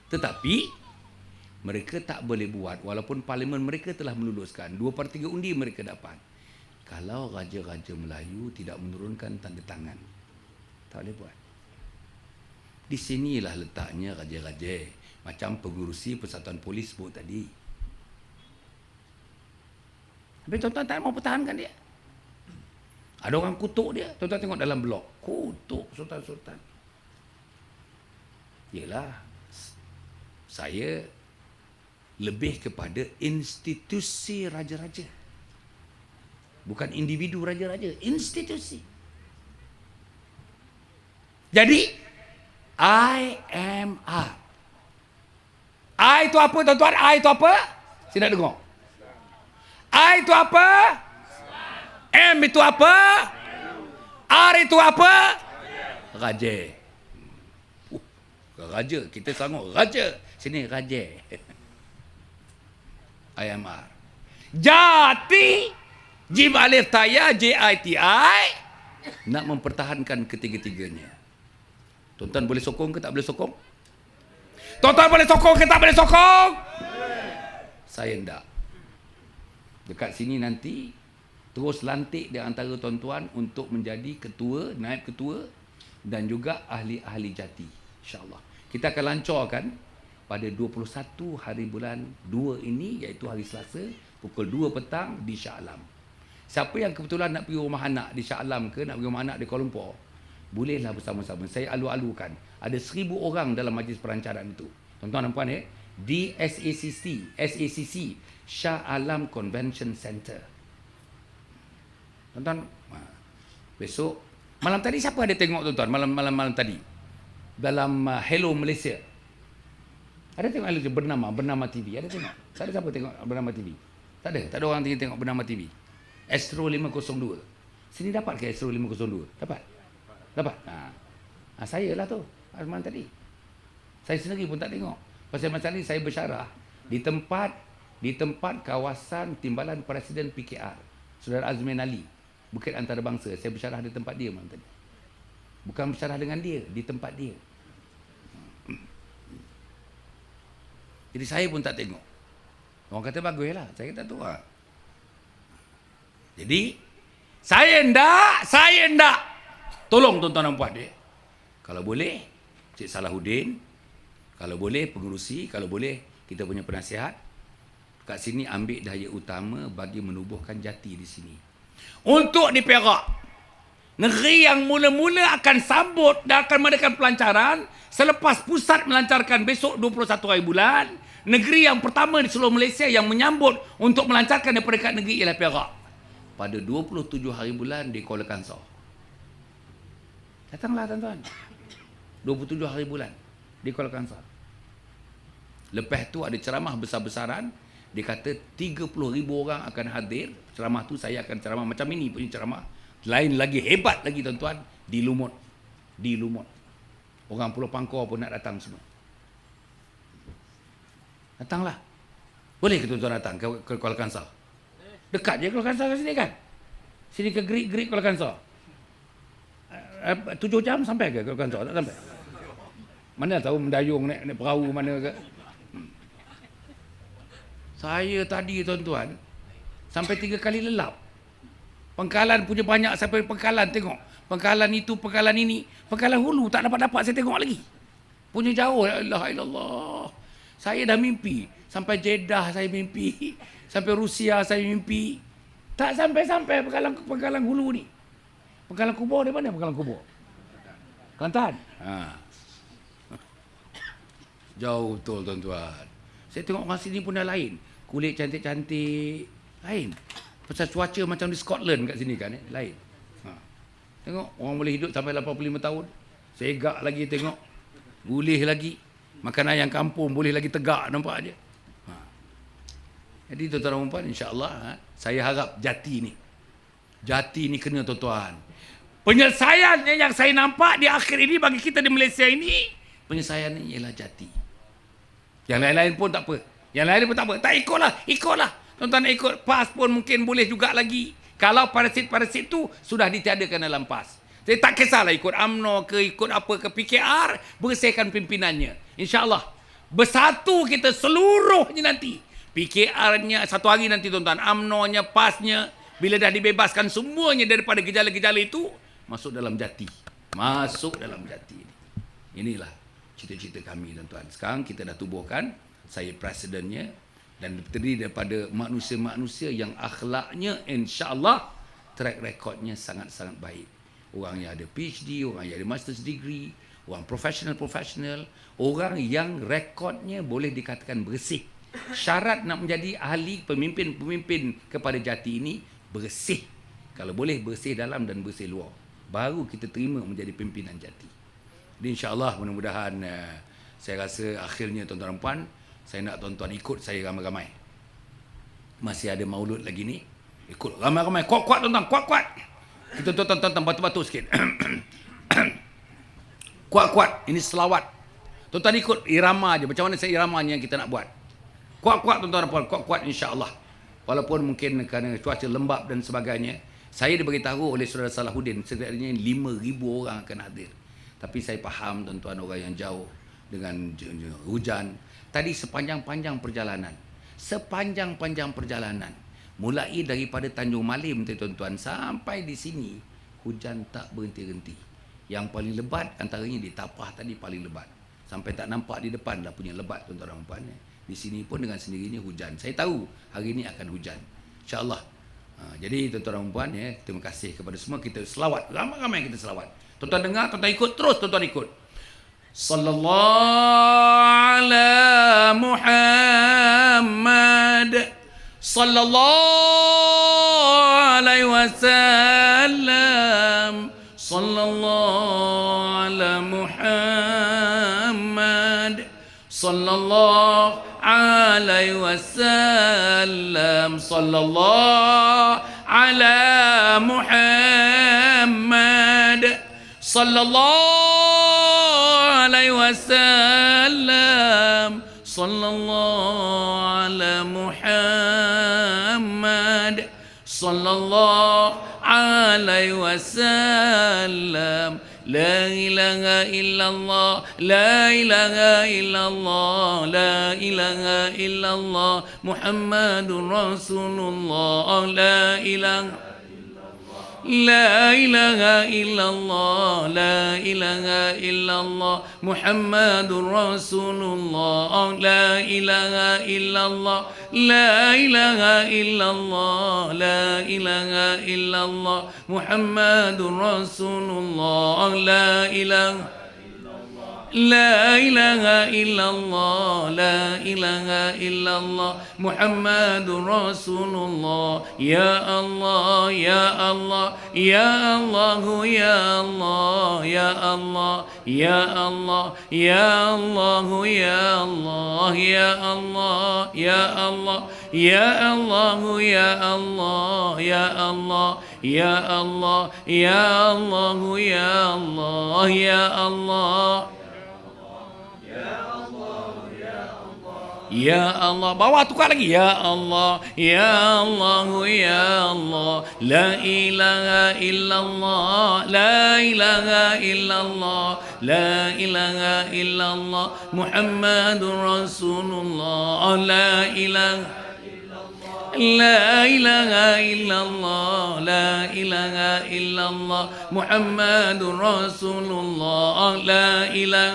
Tetapi mereka tak boleh buat walaupun parlimen mereka telah meluluskan 2/3 undi mereka dapat. Kalau raja-raja Melayu tidak menurunkan tanda tangan, tak boleh buat. Di sinilah letaknya raja-raja, macam pengurusi Persatuan Polis sebut tadi. Tapi tuan-tuan tak mau pertahankan dia. Ada orang kutuk dia. Tuan-tuan tengok dalam blog. Kutuk sultan-sultan. Yelah, saya lebih kepada institusi raja-raja. Bukan individu raja-raja. Institusi. Jadi, IMR. I itu apa tuan-tuan? I itu apa? Saya nak dengar. I itu apa? M itu apa? R itu apa? Raja. Raja. Kita sanggup. Raja. Sini raja. IMR. Jati. Jim Alif Taya. JITI. Nak mempertahankan ketiga-tiganya. Tuan-tuan boleh sokong ke tak boleh sokong? Tuan-tuan boleh sokong ke tak boleh sokong? Saya tidak. Dekat sini nanti terus lantik di antara tuan-tuan untuk menjadi ketua, naib ketua dan juga ahli-ahli jati, insya-Allah. Kita akan lancarkan pada 21 hari bulan 2 ini, iaitu hari Selasa pukul 2 petang di Shah Alam. Siapa yang kebetulan nak pergi rumah anak di Shah Alam ke nak pergi rumah anak di Kuala Lumpur, bolehlah bersama-sama. Saya alu-alukan. Ada 1,000 orang dalam majlis perancangan itu. Tuan-tuan dan puan di SACC Shah Alam Convention Center. Tuan-tuan, besok malam tadi siapa ada tengok tuan-tuan? Malam tadi dalam Hello Malaysia. Ada tengok Hello Bernama TV. Ada tengok? Tak ada siapa tengok Bernama TV? Tak ada orang tengok Bernama TV. Astro 502. Sini dapat ke Astro 502? Dapat. Saya lah tu malam tadi. Saya sendiri pun tak tengok. Pasal masalah ni saya bersyarah di tempat kawasan timbalan Presiden PKR, Saudara Azmin Ali, Bukit Antarabangsa. Saya bersyarah di tempat dia malam tadi. Bukan bersyarah dengan dia, di tempat dia. Jadi saya pun tak tengok. Orang kata baguslah, saya kata tu lah. Jadi saya ndak. Tolong tuan-tuan dan puan dia. Kalau boleh Cik Salahuddin, kalau boleh pengerusi, kalau boleh kita punya penasihat kat sini ambil daya utama bagi menubuhkan jati di sini. Untuk di Perak, negeri yang mula-mula akan sambut dan akan mengadakan pelancaran selepas pusat melancarkan besok 21 hari bulan, negeri yang pertama di seluruh Malaysia yang menyambut untuk melancarkan daripada dekat negeri ialah Perak. Pada 27 hari bulan di Kuala Kangsar. Datanglah tuan-tuan. 27 hari bulan di Kuala Kangsar. Lepas tu ada ceramah besar-besaran. Dia kata 30,000 orang akan hadir. Ceramah tu saya akan ceramah macam ini punya ceramah. Lain lagi, hebat lagi tuan-tuan. Di Lumut. Orang Pulau Pangkor pun nak datang semua. Datanglah. Boleh ke tuan-tuan datang ke Kuala Kangsar? Dekat je Kuala Kangsar kat sini kan? Sini ke Gerik Kuala Kangsar. 7 jam sampai ke Kuala Kangsar? Tak sampai. Mana tahu mendayung naik perahu mana ke. Saya tadi tuan-tuan sampai 3 kali lelap. Pengkalan punya banyak sampai Pengkalan tengok. Pengkalan itu, Pengkalan ini. Pengkalan Hulu tak dapat saya tengok lagi. Punya jauh. La ilaha illallah. Saya dah mimpi. Sampai Jeddah saya mimpi. Sampai Rusia saya mimpi. Tak sampai-sampai Pengkalan Hulu ni. Pengkalan Kubur di mana Pengkalan Kubur? Kelantan. Jauh betul tuan-tuan. Saya tengok orang sini pun dah lain. Kulit cantik-cantik. Lain. Pasal cuaca macam di Scotland kat sini kan. Lain. Tengok orang boleh hidup sampai 85 tahun. Segak lagi tengok. Boleh lagi. Makan ayam kampung boleh lagi tegak nampak aje. Jadi tuan-tuan dan puan, insya-Allah saya harap jati ni kena tuan-tuan. Penyelesaian yang saya nampak di akhir ini bagi kita di Malaysia ini, penyelesaian ini ialah jati. Yang lain-lain pun tak apa. Tak ikutlah. Tuan-tuan ikut PAS pun mungkin boleh juga lagi. Kalau parasit tu sudah ditiadakan dalam PAS. Saya tak kisahlah ikut UMNO ke ikut apa ke PKR, bersihkan pimpinannya. InsyaAllah. Bersatu kita seluruhnya nanti. PKR-nya satu hari nanti tuan-tuan, UMNO-nya, PAS-nya, bila dah dibebaskan semuanya daripada gejala-gejala itu, masuk dalam jati. Masuk dalam jati. Inilah cita-cita kami tuan-tuan. Sekarang kita dah tubuhkan, saya presidennya, dan terdiri daripada manusia-manusia yang akhlaknya insya-Allah track recordnya sangat-sangat baik. Orang yang ada PhD, orang yang ada master's degree, orang profesional, orang yang rekodnya boleh dikatakan bersih. Syarat nak menjadi ahli pemimpin kepada jati ini bersih. Kalau boleh bersih dalam dan bersih luar, baru kita terima menjadi pimpinan jati. Jadi insya-Allah mudah-mudahan saya rasa akhirnya tuan-tuan dan puan, saya nak tuan-tuan ikut saya ramai-ramai. Masih ada maulud lagi ni. Ikut ramai-ramai, kuat-kuat tuan-tuan, kuat-kuat. Kita tuan-tuan batuk-batuk sikit. Kuat-kuat, ini selawat. Tuan-tuan ikut irama aja. Macam mana saya iramanya yang kita nak buat. Kuat-kuat tuan-tuan dan puan, kuat-kuat insya-Allah. Walaupun mungkin kerana cuaca lembap dan sebagainya, saya diberitahu oleh saudara Salahuddin setidaknya 5,000 orang akan hadir. Tapi saya faham tuan-tuan orang yang jauh dengan hujan. Tadi sepanjang-panjang perjalanan, mulai daripada Tanjung Malim tuan-tuan sampai di sini, hujan tak berhenti-henti. Yang paling lebat antaranya di Tapah tadi paling lebat. Sampai tak nampak di depan dah punya lebat tuan-tuan dan puan. Di sini pun dengan sendirinya hujan. Saya tahu hari ini akan hujan. InsyaAllah. Jadi tuan-tuan dan puan, terima kasih kepada semua. Kita selawat. Ramai-ramai kita selawat. Tuan-tuan dengar, tuan-tuan ikut. Terus tuan-tuan ikut. Sallallahu ala Muhammad. Sallallahu alaihi wasallam. Sallallahu ala Muhammad. Sallallahu alaihi wasallam. Sallallahu ala Muhammad. Sallallahu alaihi wasallam. Sallallahu ala Muhammad. Sallallahu alaihi wasallam. La ilaha illallah, la ilaha illallah, la ilaha illallah, Muhammadur Rasulullah, la ilaha لا إله إلا الله لا إله إلا الله محمد رسول الله لا إله إلا الله لا إله إلا الله لا إله إلا الله محمد رسول الله لا إله لا إله إلا الله لا إله إلا الله محمد رسول الله يا الله يا الله يا الله يا الله يا الله يا الله يا الله يا الله يا الله يا الله يا الله يا الله يا الله يا الله يا الله يا الله يا الله Ya Allah, bawah tukar lagi. Ya Allah, Ya Allah, Ya Allah. La ilaha illallah, La ilaha illallah, La ilaha illallah. Muhammadur Rasulullah. La ilaha لا إله إلا الله لا إله إلا الله محمد رسول الله لا إله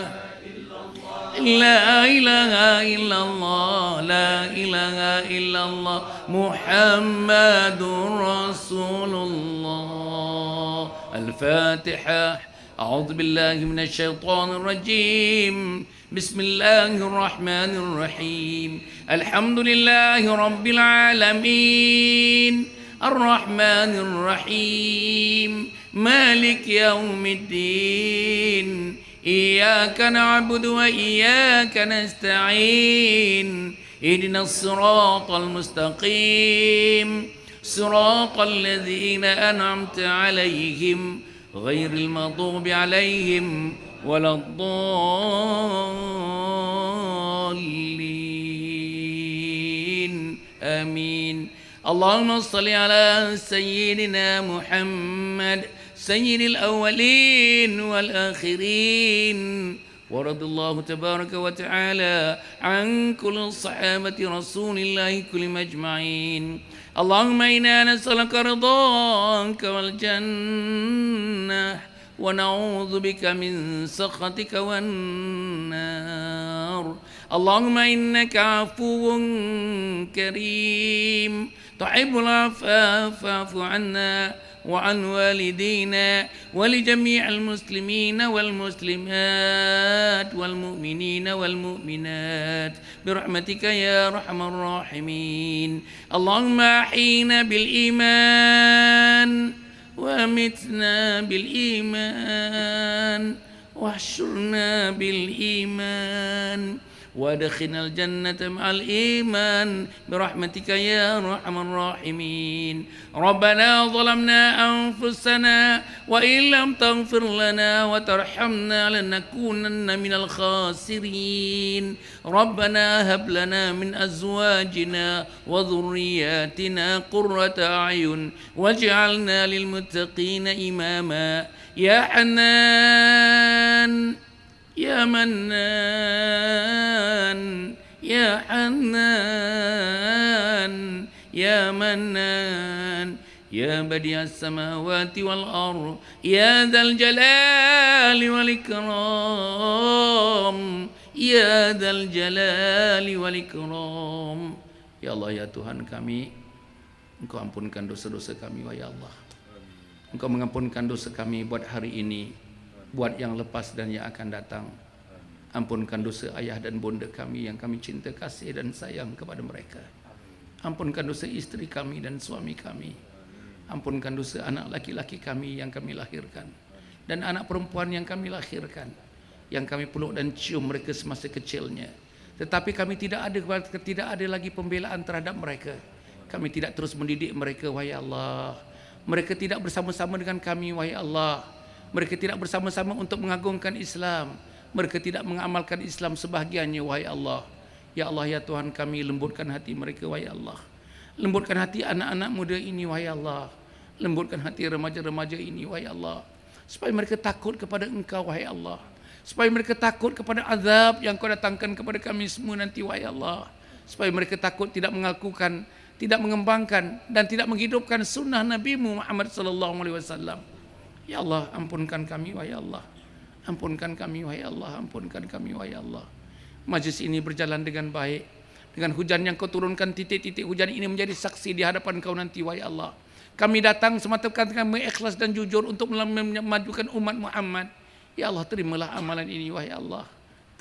لا إله إلا الله لا إله إلا الله محمد رسول الله. الفاتحة. أعوذ بالله من الشيطان الرجيم. بسم الله الرحمن الرحيم. الحمد لله رب العالمين الرحمن الرحيم مالك يوم الدين إياك نعبد وإياك نستعين اهدنا الصراط المستقيم صراط الذين أنعمت عليهم غير المغضوب عليهم ولا الضالين آمين. اللهم صل على سيدنا محمد سيد الأولين والآخرين ورضي الله تبارك وتعالى عن كل صحابة رسول الله كلهم أجمعين اللهم إنا نسألك رضاك والجنة ونعوذ بك من سخطك والنار اللهم إنك عفو كريم تحب العفاف فاعف عنا وعن والدينا ولجميع المسلمين والمسلمات والمؤمنين والمؤمنات برحمتك يا أرحم الراحمين اللهم أحينا بالإيمان وأمتنا بالإيمان واحشرنا بالإيمان وادخلنا الجنة مع الإيمان برحمتك يا أرحم الراحمين ربنا ظلمنا أنفسنا وإن لم تغفر لنا وترحمنا لنكونن من الخاسرين ربنا هب لنا من أزواجنا وذرياتنا قرة أعين واجعلنا للمتقين إماما يا حنان يا منان يا حنان يا منان يا بديع السماوات والأرض يا ذا الجلال والإكرام يا ذا الجلال والإكرام Ya Allah ya Tuhan kami, Engkau ampunkan dosa-dosa kami wahai Allah. Engkau mengampunkan dosa kami buat hari ini, buat yang lepas dan yang akan datang. Ampunkan dosa ayah dan bonda kami yang kami cinta kasih dan sayang kepada mereka. Ampunkan dosa istri kami dan suami kami. Ampunkan dosa anak laki-laki kami yang kami lahirkan dan anak perempuan yang kami lahirkan, yang kami peluk dan cium mereka semasa kecilnya. Tetapi kami tidak ada lagi pembelaan terhadap mereka. Kami tidak terus mendidik mereka wahai Allah. Mereka tidak bersama-sama dengan kami wahai Allah. Mereka tidak bersama-sama untuk mengagungkan Islam. Mereka tidak mengamalkan Islam sebahagiannya wahai Allah. Ya Allah ya Tuhan kami, lembutkan hati mereka wahai Allah. Lembutkan hati anak-anak muda ini wahai Allah. Lembutkan hati remaja-remaja ini wahai Allah. Supaya mereka takut kepada Engkau wahai Allah. Supaya mereka takut kepada azab yang Kau datangkan kepada kami semua nanti wahai Allah. Supaya mereka takut tidak mengakukan, tidak mengembangkan dan tidak menghidupkan sunnah Nabi Muhammad sallallahu alaihi wasallam. Ya Allah, ampunkan kami wahai Allah. Ampunkan kami wahai Allah, ampunkan kami wahai Allah. Majlis ini berjalan dengan baik. Dengan hujan yang Kau turunkan, titik-titik hujan ini menjadi saksi di hadapan Kau nanti wahai Allah. Kami datang semata-mata kami ikhlas dan jujur untuk memajukan umat Muhammad. Ya Allah, terimalah amalan ini wahai Allah.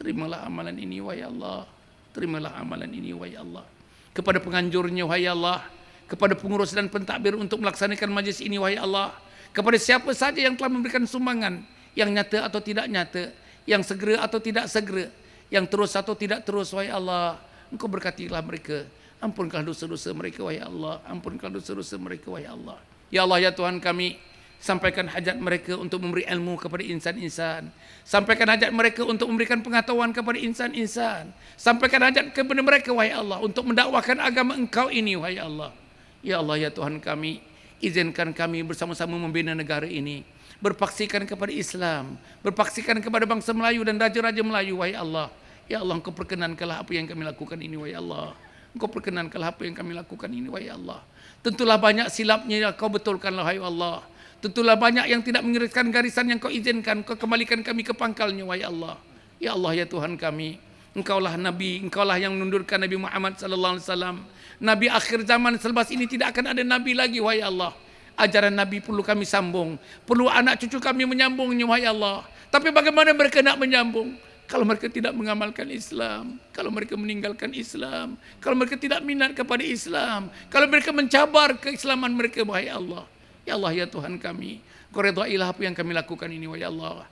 Terimalah amalan ini wahai Allah. Terimalah amalan ini wahai Allah. Kepada penganjurnya wahai Allah, kepada pengurus dan pentadbir untuk melaksanakan majlis ini wahai Allah, kepada siapa saja yang telah memberikan sumbangan, yang nyata atau tidak nyata, yang segera atau tidak segera, yang terus atau tidak terus wahai Allah, Engkau berkatilah mereka. Ampunkanlah dosa-dosa mereka wahai Allah. Ampunkanlah dosa-dosa mereka wahai Allah. Ya Allah ya Tuhan kami, sampaikan hajat mereka untuk memberi ilmu kepada insan-insan. Sampaikan hajat mereka untuk memberikan pengetahuan kepada insan-insan. Sampaikan hajat kepada mereka wahai Allah untuk mendakwahkan agama Engkau ini wahai Allah. Ya Allah ya Tuhan kami, izinkan kami bersama-sama membina negara ini, berpaksikan kepada Islam, berpaksikan kepada bangsa Melayu dan raja-raja Melayu wahai Allah. Ya Allah, Engkau perkenankanlah apa yang kami lakukan ini wahai Allah. Engkau perkenankanlah apa yang kami lakukan ini wahai Allah. Tentulah banyak silapnya, Kau betulkanlah wahai Allah. Tentulah banyak yang tidak mengiriskan garisan yang Kau izinkan, Kau kembalikan kami ke pangkalnya wahai Allah. Ya Allah ya Tuhan kami, Engkaulah Nabi, Engkaulah yang menundurkan Nabi Muhammad sallallahu alaihi wasallam. Nabi akhir zaman, selepas ini tidak akan ada Nabi lagi wahai Allah. Ajaran Nabi perlu kami sambung, perlu anak cucu kami menyambungnya wahai Allah. Tapi bagaimana mereka nak menyambung kalau mereka tidak mengamalkan Islam, kalau mereka meninggalkan Islam, kalau mereka tidak minat kepada Islam, kalau mereka mencabar keislaman mereka wahai Allah. Ya Allah ya Tuhan kami, Kau redailah apa yang kami lakukan ini wahai Allah.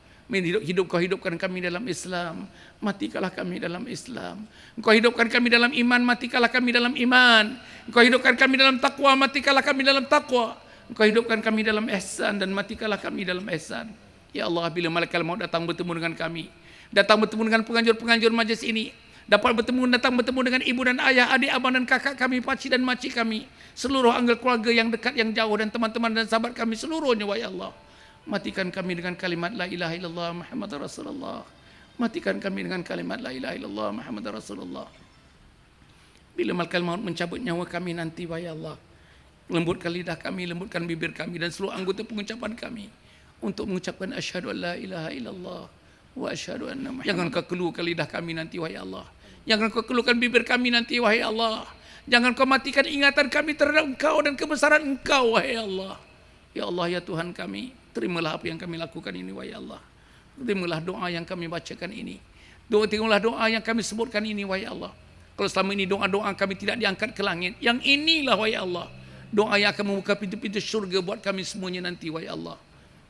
Kau hidupkan kami dalam Islam, matikalah kami dalam Islam. Engkau hidupkan kami dalam iman, matikalah kami dalam iman. Engkau hidupkan kami dalam takwa, matikalah kami dalam takwa. Engkau hidupkan kami dalam ihsan dan matikalah kami dalam ihsan. Ya Allah, bila malaikat maut datang bertemu dengan kami, datang bertemu dengan penganjur-penganjur majlis ini, datang bertemu dengan ibu dan ayah, adik, abang dan kakak kami, pakcik dan makcik kami, seluruh anggota keluarga yang dekat yang jauh dan teman-teman dan sahabat kami seluruhnya wahai Allah. Matikan kami dengan kalimat la ilaha illallah Muhammadar Rasulullah. Matikan kami dengan kalimat la ilaha illallah Muhammadar Rasulullah. Bila malakal maut mencabut nyawa kami nanti, wahai Allah, lembutkan lidah kami, lembutkan bibir kami dan seluruh anggota pengucapan kami untuk mengucapkan asyhadu an la ilaha illallah wa asyhadu anna Muhammad. Jangan kau keluarkan lidah kami nanti, wahai Allah. Jangan kau keluarkan bibir kami nanti, wahai Allah. Jangan kau matikan ingatan kami terhadap Engkau dan kebesaran Engkau, wahai Allah. Ya Allah, ya Tuhan kami, terimalah apa yang kami lakukan ini, wahai Allah. Terimalah doa yang kami bacakan ini. Terimalah doa yang kami sebutkan ini, wahai Allah. Kalau selama ini doa-doa kami tidak diangkat ke langit, yang inilah, wahai Allah, doa yang akan membuka pintu-pintu syurga buat kami semuanya nanti, wahai Allah.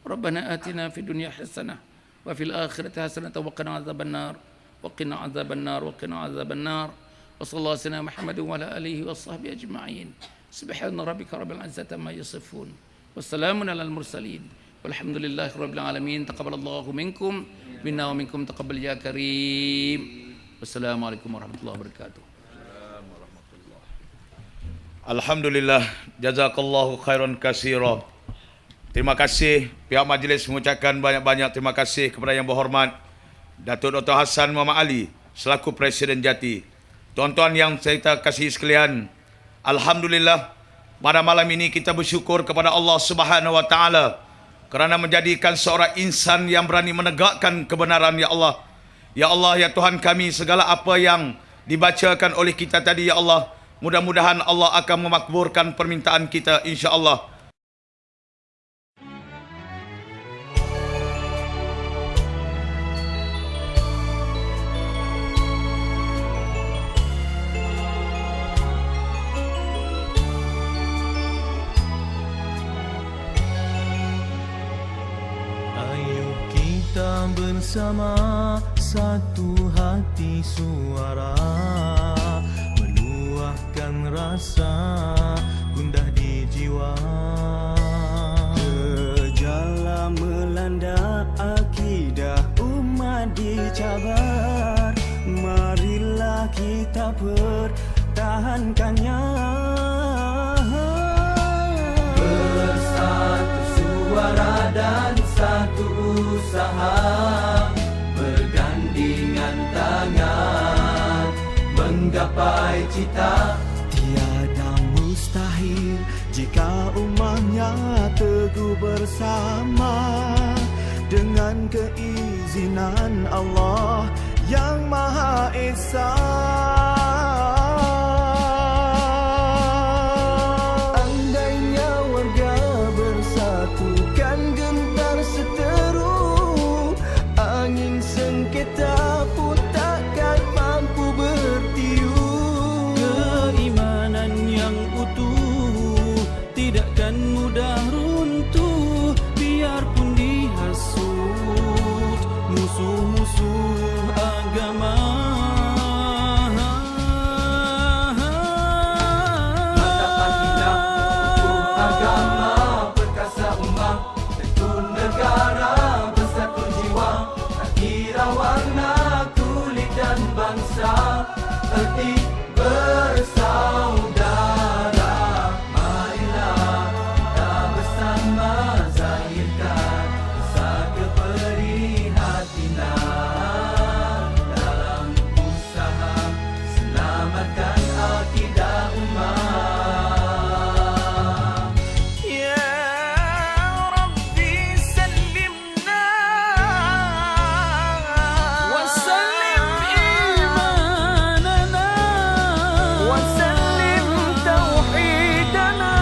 Rabbana atina fid dunya hasanah wa fil akhirati hasanah wa qina adzabannar wa qina adzabannar wa qina adzabannar. Wa sallallahu alaihi Muhammad wa ala alihi wa sahbihi ajma'in. Subhana rabbika rabbil izzati amma yasifun. Wassalamun alal mursalin. Walhamdulillahi rabbil alamin. Taqabbalallahu minkum minna wa minkum taqabbal ya karim. Wassalamualaikum warahmatullahi wabarakatuh. Alhamdulillah, jazakallahu khairan katsira. Terima kasih pihak majlis mengucapkan banyak-banyak terima kasih kepada yang berhormat Datuk Dr. Hassan Muhammad Ali selaku Presiden Jati. Tuan-tuan yang saya kasih sekalian, alhamdulillah pada malam ini kita bersyukur kepada Allah Subhanahu wa taala kerana menjadikan seorang insan yang berani menegakkan kebenaran, ya Allah. Ya Allah, ya Tuhan kami, segala apa yang dibacakan oleh kita tadi, ya Allah, mudah-mudahan Allah akan memakbulkan permintaan kita, insya-Allah. Kita bersama satu hati suara, meluahkan rasa gundah di jiwa. Gejala melanda akidah umat dicabar, marilah kita pertahankannya. Bersatu suara dan satu usaha, bergandingan tangan menggapai cita. Tiada mustahil jika umatnya teguh bersama, dengan keizinan Allah yang Maha Esa. Andainya warga bersatu kan gentar seteru, angin sengketa pun takkan mampu bertiup. Keimanan yang utuh tidakkan mudah runtuh, biarpun dihasut musuh-musuh agama. Erti bersaudara, marilah kita bersama zahirkan rasa keprihatinan dalam usaha selamatkan akidah umat. Ya Rabbi sallimna wa sallim وسلم توحيدنا.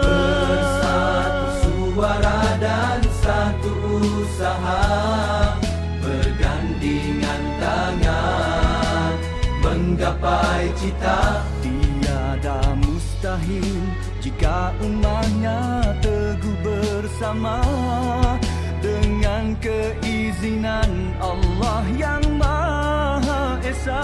Bersatu suara dan satu usaha, bergandingan tangan menggapai cita. Tiada mustahil jika umatnya teguh bersama, dengan keizinan Allah yang Maha Esa.